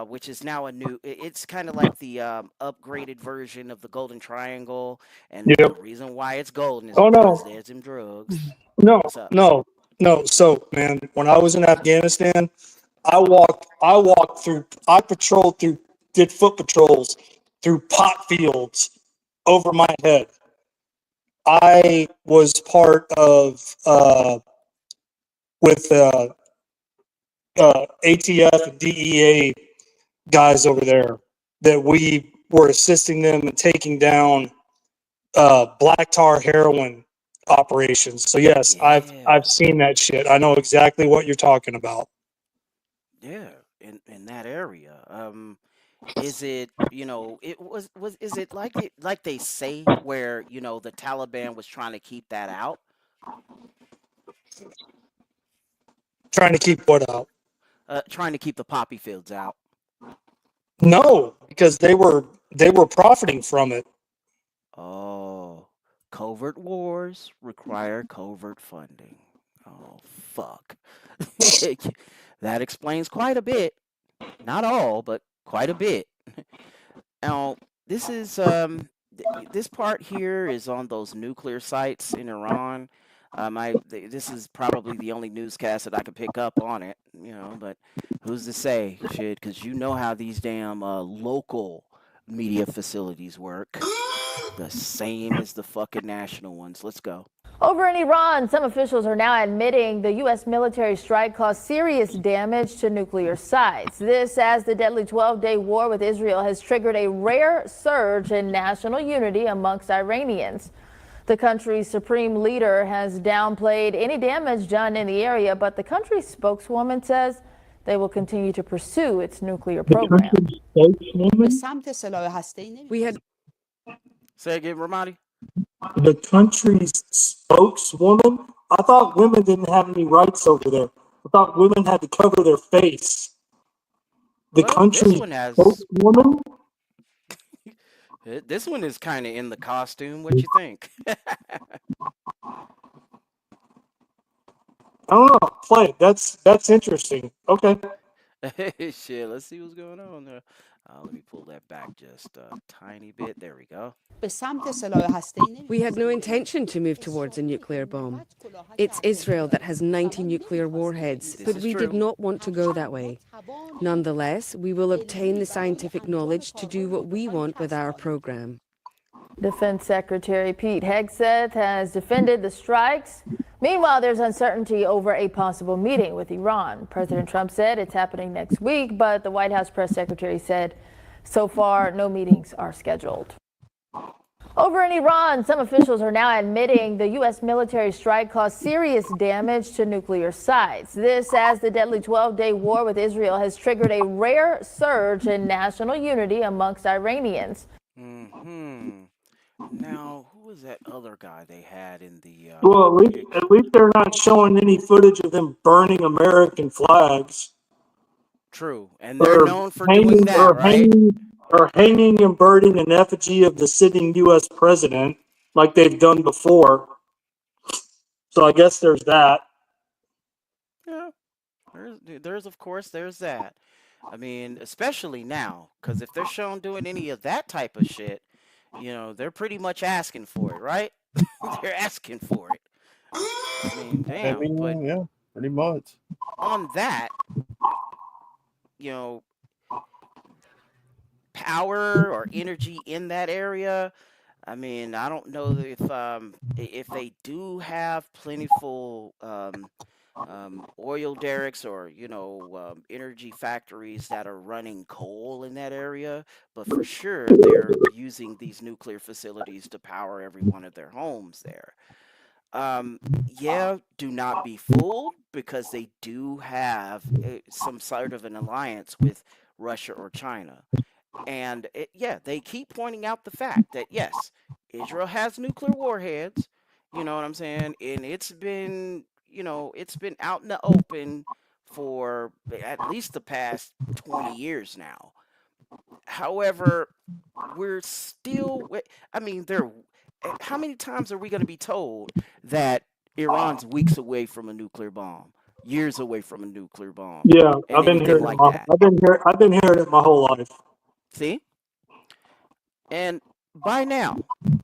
which is now it's kind of like the upgraded version of the Golden Triangle. And Yep. the reason why it's golden is Oh because no, there's some drugs. no, What's up? no. So, man, when I was in Afghanistan, I patrolled through, did foot patrols through pot fields over my head. I was part of with ATF and DEA guys over there that we were assisting them in taking down black tar heroin operations. So yes, I've Yeah. seen that shit. I know exactly what you're talking about. Yeah, in that area. Is it, is it like they say where, the Taliban was trying to keep that out? Trying to keep what out? Trying to keep the poppy fields out. No, because they were profiting from it. Oh, covert wars require covert funding. Oh, fuck. That explains quite a bit. Not all, but quite a bit. Now, this is this part here is on those nuclear sites in Iran. This is probably the only newscast that I could pick up on it, but who's to say? Shit, because you know how these damn local media facilities work. The same as the fucking national ones. Let's go. Over in Iran, some officials are now admitting the U.S. military strike caused serious damage to nuclear sites. This as the deadly 12-day war with Israel has triggered a rare surge in national unity amongst Iranians. The country's supreme leader has downplayed any damage done in the area, but the country's spokeswoman says they will continue to pursue its nuclear program. We had Say again, Ramadi. The country's spokeswoman? I thought women didn't have any rights over there. I thought women had to cover their face. The Well, country's spokeswoman? this one is kind of in the costume. What you think? I don't know. Play it. That's interesting. Okay. Shit, let's see what's going on there. Let me pull that back just a tiny bit. There we go. we had no intention to move towards a nuclear bomb. It's Israel that has 90 nuclear warheads, This but is we true. did not want to go that way. Nonetheless, we will obtain the scientific knowledge to do what we want with our program. Defense Secretary Pete Hegseth has defended the strikes. Meanwhile, there's uncertainty over a possible meeting with Iran. President Trump said it's happening next week, but the White House press secretary said so far no meetings are scheduled. Over in Iran, some officials are now admitting the U.S. military strike caused serious damage to nuclear sites. This as the deadly 12-day war with Israel has triggered a rare surge in national unity amongst Iranians. Now, who was that other guy they had in the? Well, at least they're not showing any footage of them burning American flags. True, and they're known for doing that, right? Hanging and burning an effigy of the sitting U.S. president. like they've done before. So I guess there's that. Yeah, there's of course there's that. I mean, especially now, because if they're shown doing any of that type of shit, they're pretty much asking for it, right? They're asking for it. I mean, I damn. But mean, yeah, pretty much. on that, you know, power or energy in that area. I mean, I don't know if they do have plentiful oil derricks or energy factories that are running coal in that area, but for sure they're using these nuclear facilities to power every one of their homes there. Yeah, do not be fooled because they do have some sort of an alliance with Russia or China. And yeah, they keep pointing out the fact that yes, Israel has nuclear warheads. You know what I'm saying? And it's been out in the open for at least the past 20 years now. However, we're still. I mean, how many times are we going to be told that Iran's weeks away from a nuclear bomb, years away from a nuclear bomb, Yeah, and anything like that? I've been hearing it my whole life. See? And by now,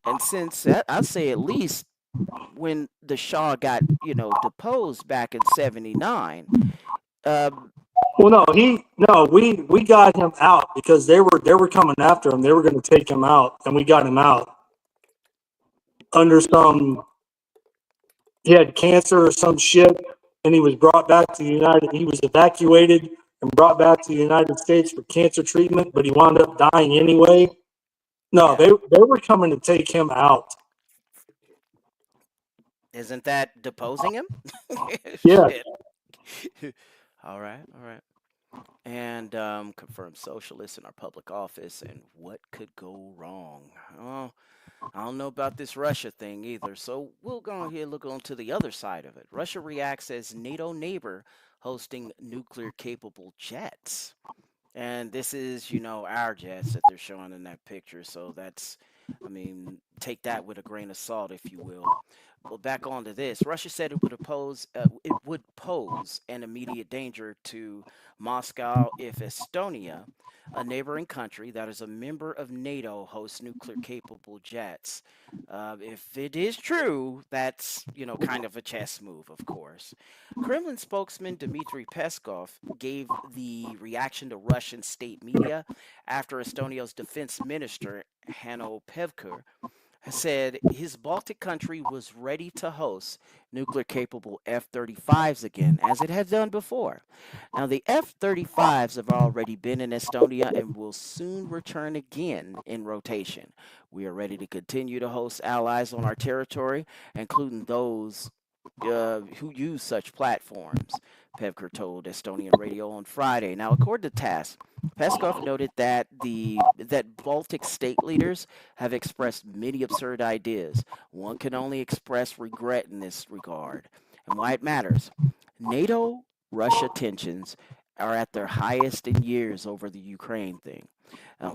and since I'd say at least when the Shah got, deposed back in '79, Well, we got him out because they were coming after him. They were going to take him out, and we got him out under some. He had cancer or some shit, and he was brought back to the United. He was evacuated and brought back to the United States for cancer treatment, but he wound up dying anyway. No, yeah, they were coming to take him out. isn't that deposing him? Yeah, Shit. All right, all right. And confirmed socialists in our public office, and what could go wrong? Oh, I don't know about this Russia thing either, so we'll go ahead and look on to the other side of it. Russia reacts as NATO neighbor hosting nuclear capable jets. And this is, our jets that they're showing in that picture. So I mean, take that with a grain of salt, if you will. Well, back on to this. Russia said it would pose an immediate danger to Moscow if Estonia, a neighboring country that is a member of NATO, hosts nuclear-capable jets. If it is true, that's kind of a chess move, of course. Kremlin spokesman Dmitry Peskov gave the reaction to Russian state media after Estonia's defense minister Hanno Pevkur said his Baltic country was ready to host nuclear capable F 35s again, as it had done before. Now, the F 35s have already been in Estonia and will soon return again in rotation. We are ready to continue to host allies on our territory, including those who use such platforms, Pevker told Estonian radio on Friday. Now, according to TASS, Peskov noted that Baltic state leaders have expressed many absurd ideas. One can only express regret in this regard. And why it matters. NATO Russia tensions are at their highest in years over the Ukraine thing.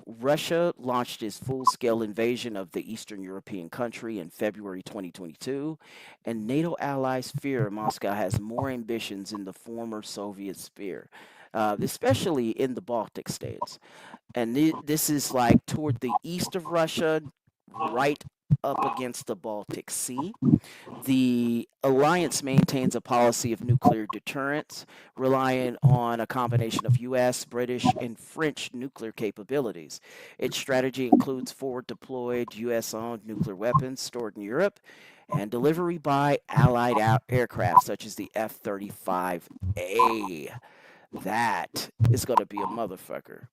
Russia launched its full scale invasion of the Eastern European country in February 2022, and NATO allies fear Moscow has more ambitions in the former Soviet sphere, especially in the Baltic states. And this is like toward the east of Russia, right up against the Baltic Sea. The alliance maintains a policy of nuclear deterrence, relying on a combination of U.S., British, and French nuclear capabilities. Its strategy includes forward deployed U.S. owned nuclear weapons stored in Europe and delivery by Allied aircraft such as the F 35A. That is going to be a motherfucker.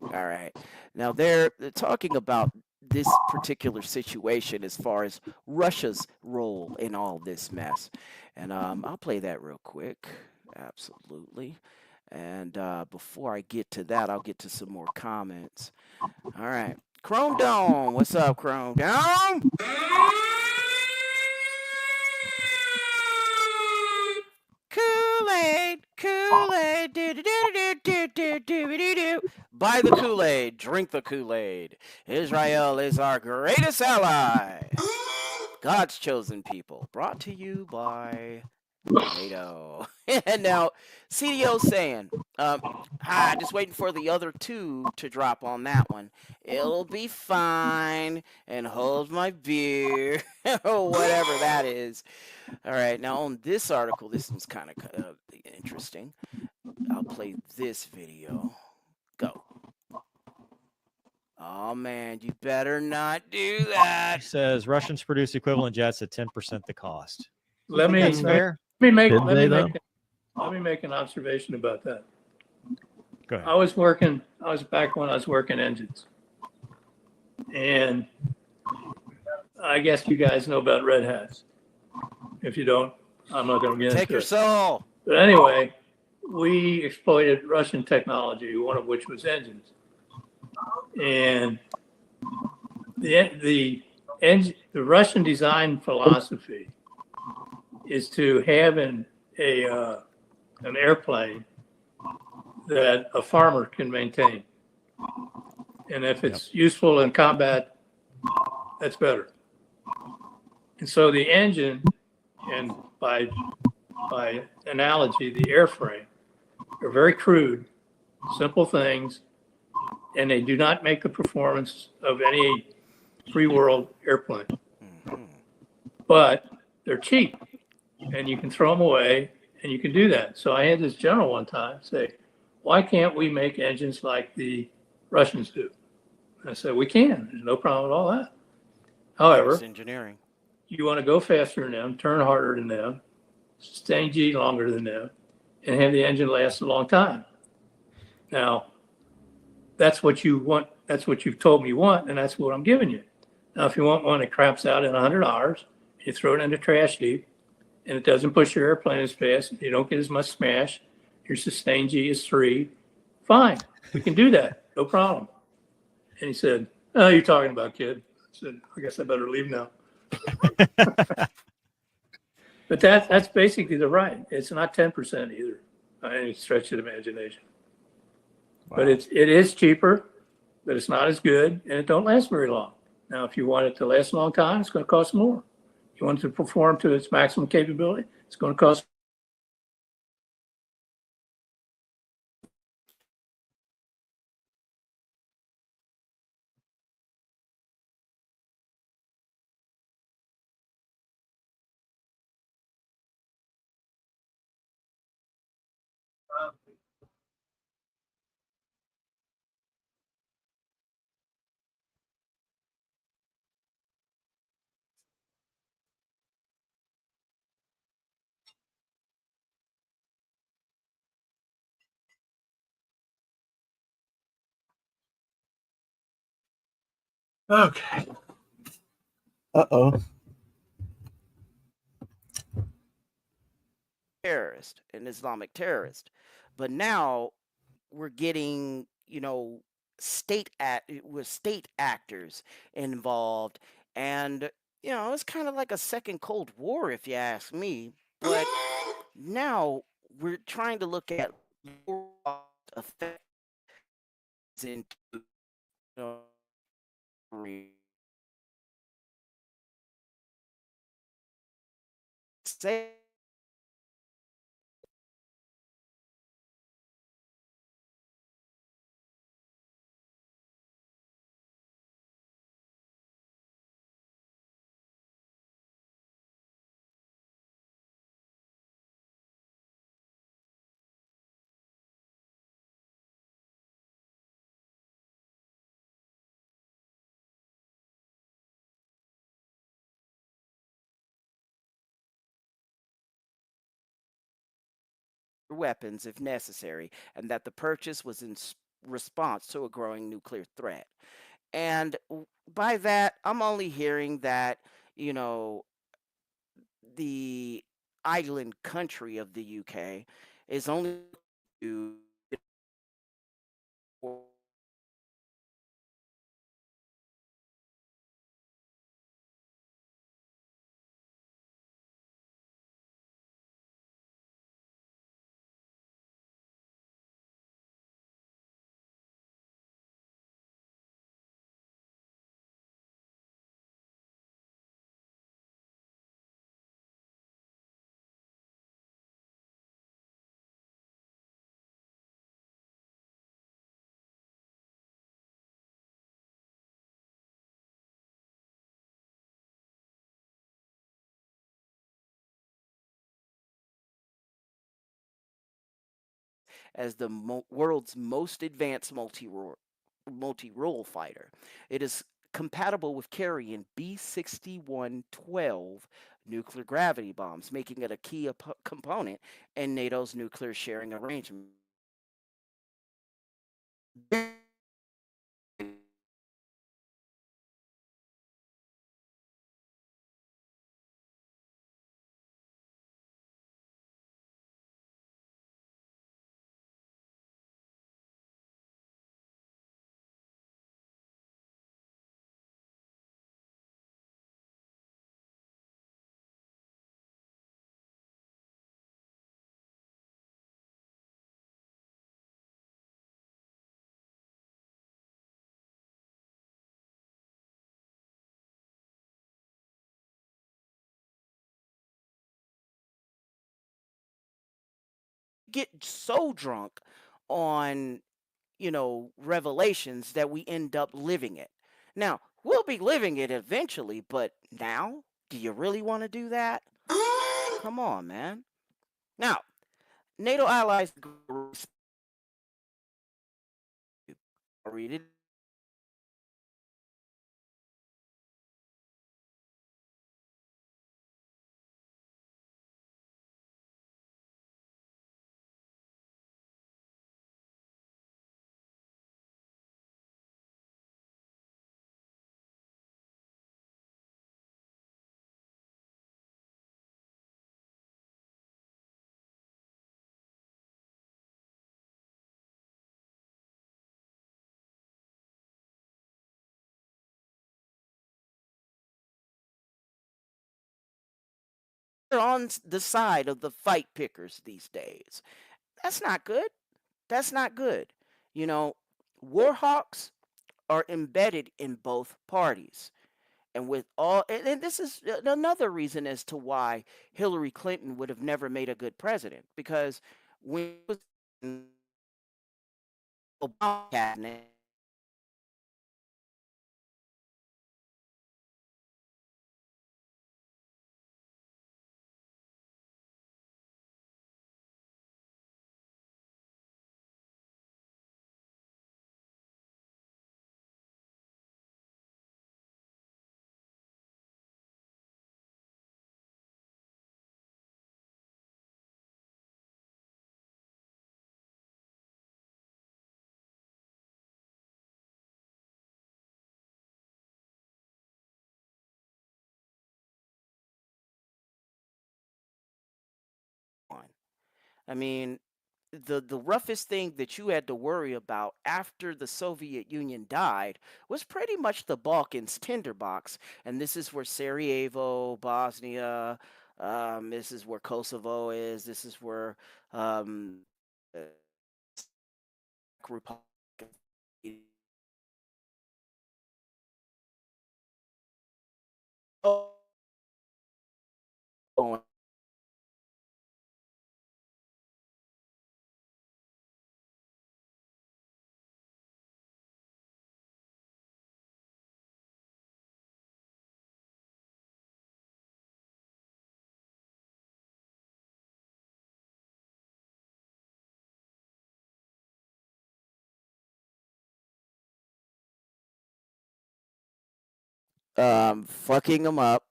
All right. Now they're talking about this particular situation as far as Russia's role in all this mess. And I'll play that real quick. Absolutely. And before I get to that, I'll get to some more comments. All right. Chrome Dome. What's up, Chrome Dome? Kool-Aid, Kool-Aid, do do do do do do do do do. Buy the Kool-Aid, drink the Kool-Aid. Israel is our greatest ally. God's chosen people. Brought to you by NATO. And now, CDO saying, hi, just waiting for the other two to drop on that one. It'll be fine, and hold my beer, or whatever that is. All right, now on this article, this one's kind of interesting. I'll play this video. Go. Oh man, you better not do that. He says Russians produce equivalent jets at 10% the cost. Let me That's fair. make Did they, though? let me make an observation about that. Go ahead. I was back when I was working engines, and I guess you guys know about red hats. If you don't, I'm not going to get Take into your it. soul. But anyway, we exploited Russian technology, one of which was engines. And the Russian design philosophy is to have an airplane that a farmer can maintain. And if it's useful in combat, that's better. And so the engine, and by analogy, the airframe, are very crude, simple things, and they do not make the performance of any free world airplane. But they're cheap, and you can throw them away, and you can do that. So I had this general one time say, why can't we make engines like the Russians do? And I said, we can. There's no problem with all that. However, It's engineering. you want to go faster than them, turn harder than them, sustain G longer than them, and have the engine last a long time. Now, that's what you want. That's what you've told me you want, and that's what I'm giving you. Now, if you want one that craps out in 100 hours, you throw it in the trash heap, and it doesn't push your airplane as fast, you don't get as much smash, your sustain G is 3, fine, we can do that, no problem. And he said, oh, you're talking about, kid. I said, I guess I better leave now. But that's basically the right. It's not 10% either, by any stretch of the imagination. Wow. But it is cheaper, but it's not as good, and it don't last very long. Now, if you want it to last a long time, it's going to cost more. If you want it to perform to its maximum capability, it's going to cost. Okay. Uh-oh. Terrorist, an Islamic terrorist. But now we're getting, state actors involved, and it's kind of like a second Cold War, if you ask me. But now we're trying to look at effects into say weapons if necessary, and that the purchase was in response to a growing nuclear threat. And by that, I'm only hearing that, the island country of the UK is only to as the world's most advanced multi-role fighter. It is compatible with carrying B-6112 nuclear gravity bombs, making it a key component in NATO's nuclear sharing arrangement. Get so drunk on, revelations that we end up living it. Now, we'll be living it eventually, but now, do you really want to do that? Come on, man. Now, NATO allies, I'll read it. They're on the side of the fight pickers these days. That's not good. That's not good. You know, Warhawks are embedded in both parties. And with all, and this is another reason as to why Hillary Clinton would have never made a good president, because when it was in Obama cabinet, I mean, the roughest thing that you had to worry about after the Soviet Union died was pretty much the Balkans tinderbox, and this is where Sarajevo, Bosnia, this is where Kosovo is, this is where uh, Republic. Oh, fucking them up.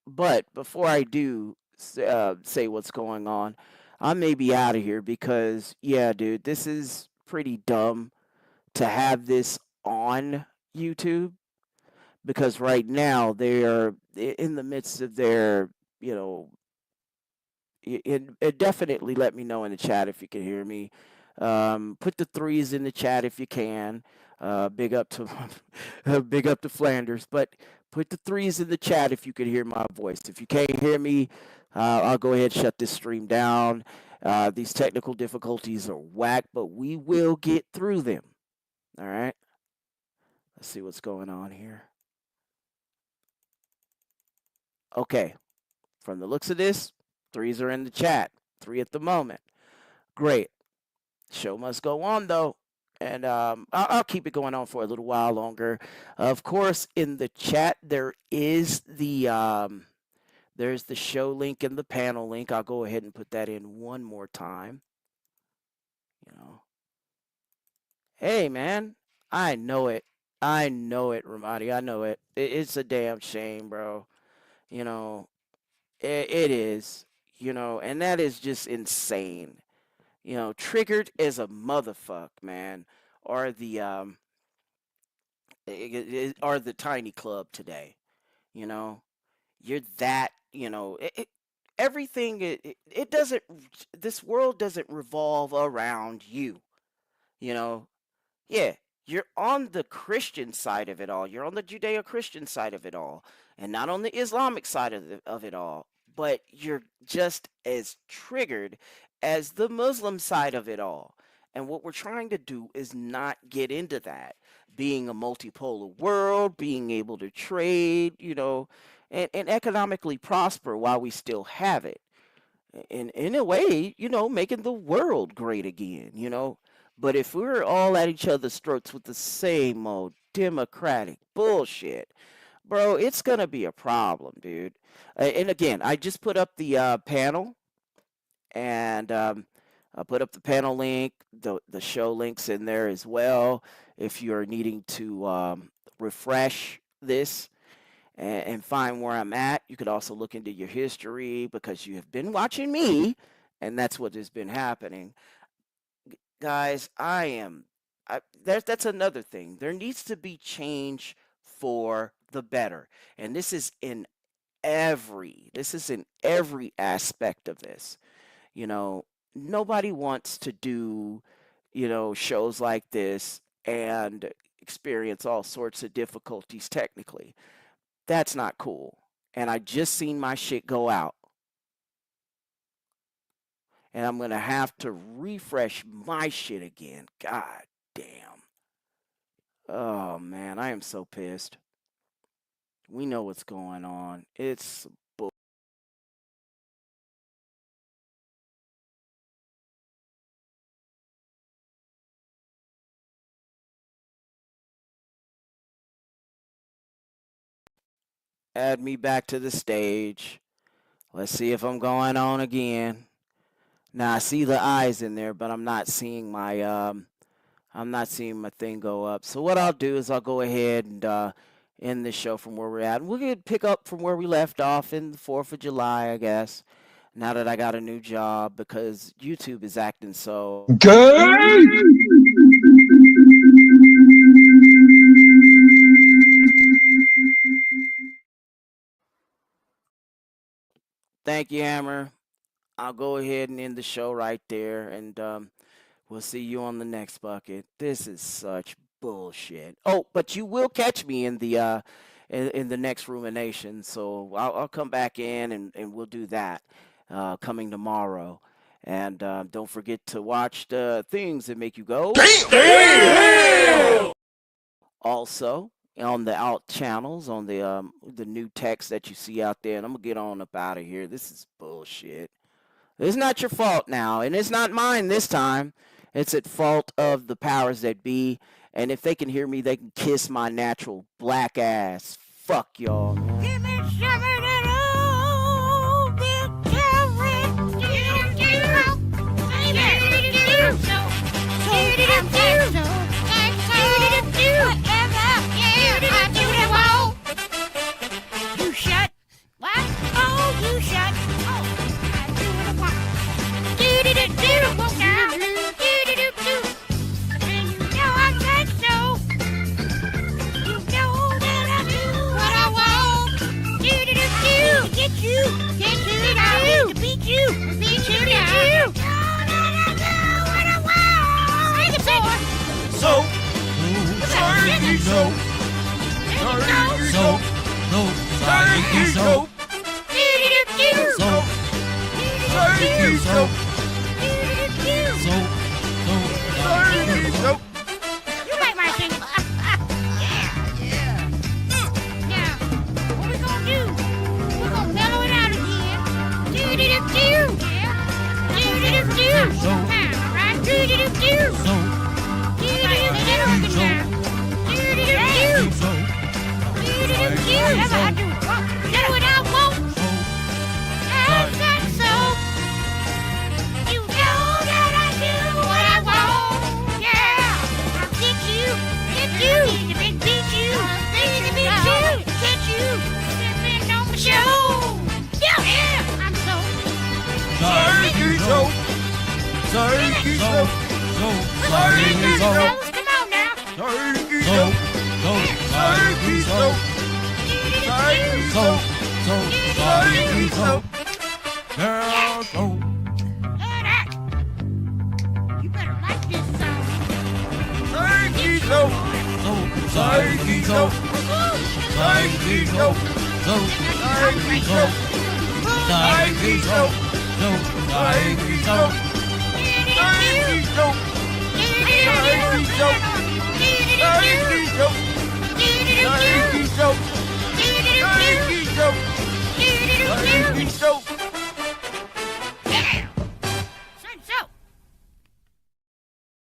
But before I do say what's going on, I may be out of here because, yeah, dude, this is pretty dumb to have this on YouTube, because right now they are in the midst of their, you know, it definitely let me know in the chat if you can hear me. Put the threes in the chat if you can. Big up to big up to Flanders, but put the threes in the chat if you can hear my voice. If you can't hear me, I'll go ahead and shut this stream down. These technical difficulties are whack, but we will get through them. All right. Let's see what's going on here. Okay. From the looks of this, threes are in the chat. 3 at the moment. Great. Show must go on, though. And I'll keep it going on for a little while longer. Of course, in the chat, there is there's the show link and the panel link. I'll go ahead and put that in one more time. You know. Hey, man, I know it. I know it, Ramadi. I know it. It's a damn shame, bro. You know, it is. You know, and that is just insane. You know, triggered as a motherfuck, man. Or or the tiny club today. You know, you're that. You know, everything. It doesn't. This world doesn't revolve around you. You know, yeah, you're on the Christian side of it all. You're on the Judeo-Christian side of it all, and not on the Islamic side of it all. But you're just as triggered as the Muslim side of it all. And what we're trying to do is not get into that. Being a multipolar world, being able to trade, you know, and economically prosper while we still have it. In a way, you know, making the world great again, you know. But if we're all at each other's throats with the same old democratic bullshit, bro, it's gonna be a problem, dude. And again, I just put up the panel, and I put up the panel link, the show links in there as well. If you're needing to refresh this and find where I'm at, you could also look into your history because you have been watching me, and that's what has been happening. Guys, that's another thing. There needs to be change for the better. And this is in every aspect of this. You know, nobody wants to do, you know, shows like this and experience all sorts of difficulties technically. That's not cool. And I just seen my shit go out. And I'm going to have to refresh my shit again. God damn. Oh, man, I am so pissed. We know what's going on. It's bull. Add me back to the stage. Let's see if I'm going on again. Now, I see the eyes in there, but I'm not seeing my thing go up. So what I'll do is I'll go ahead and end the show from where we're at. We're going to pick up from where we left off in the 4th of July, I guess, now that I got a new job because YouTube is acting so... Good. Thank you, Hammer. I'll go ahead and end the show right there, and we'll see you on the next bucket. This is such bullshit. Oh, but you will catch me in the next rumination, so I'll come back in and we'll do that coming tomorrow. And don't forget to watch the things that make you go. Damn! Also, on the out channels, on the new text that you see out there, and I'm gonna get on up out of here. This is bullshit. It's not your fault now, and it's not mine this time. It's at fault of the powers that be, and if they can hear me, they can kiss my natural black ass. Fuck y'all, man. Give me some of that old Victory. You shut. What? Oh, you shut. Oh, I do what I want. Do-do-do-do. Walk down. Do-do-do-do. And you know I said so. You know that I do what I want. Do-do-do-do. Get you down. To beat you down. What I want. Sing it, boy. So, sorry, so, You make my sing. Yeah. Now, what we gonna do? We're gonna mellow it out again. Do-do-do-do. Yeah. Do-do-do-do. Right? Do-do-do-do. Do-do-do-do. Do-do-do-do. That's what I do. That's what I want. I said so. You know that I do what I want. Psyche so. Psyche so. Come on now. Psyche so. Psyche so. Psyche so. Psyche so. Girl so. You better like this song. Psyche so. Psyche so. Psyche so. Psyche so. Psyche so. Psyche so. Psyche so. Psyche so.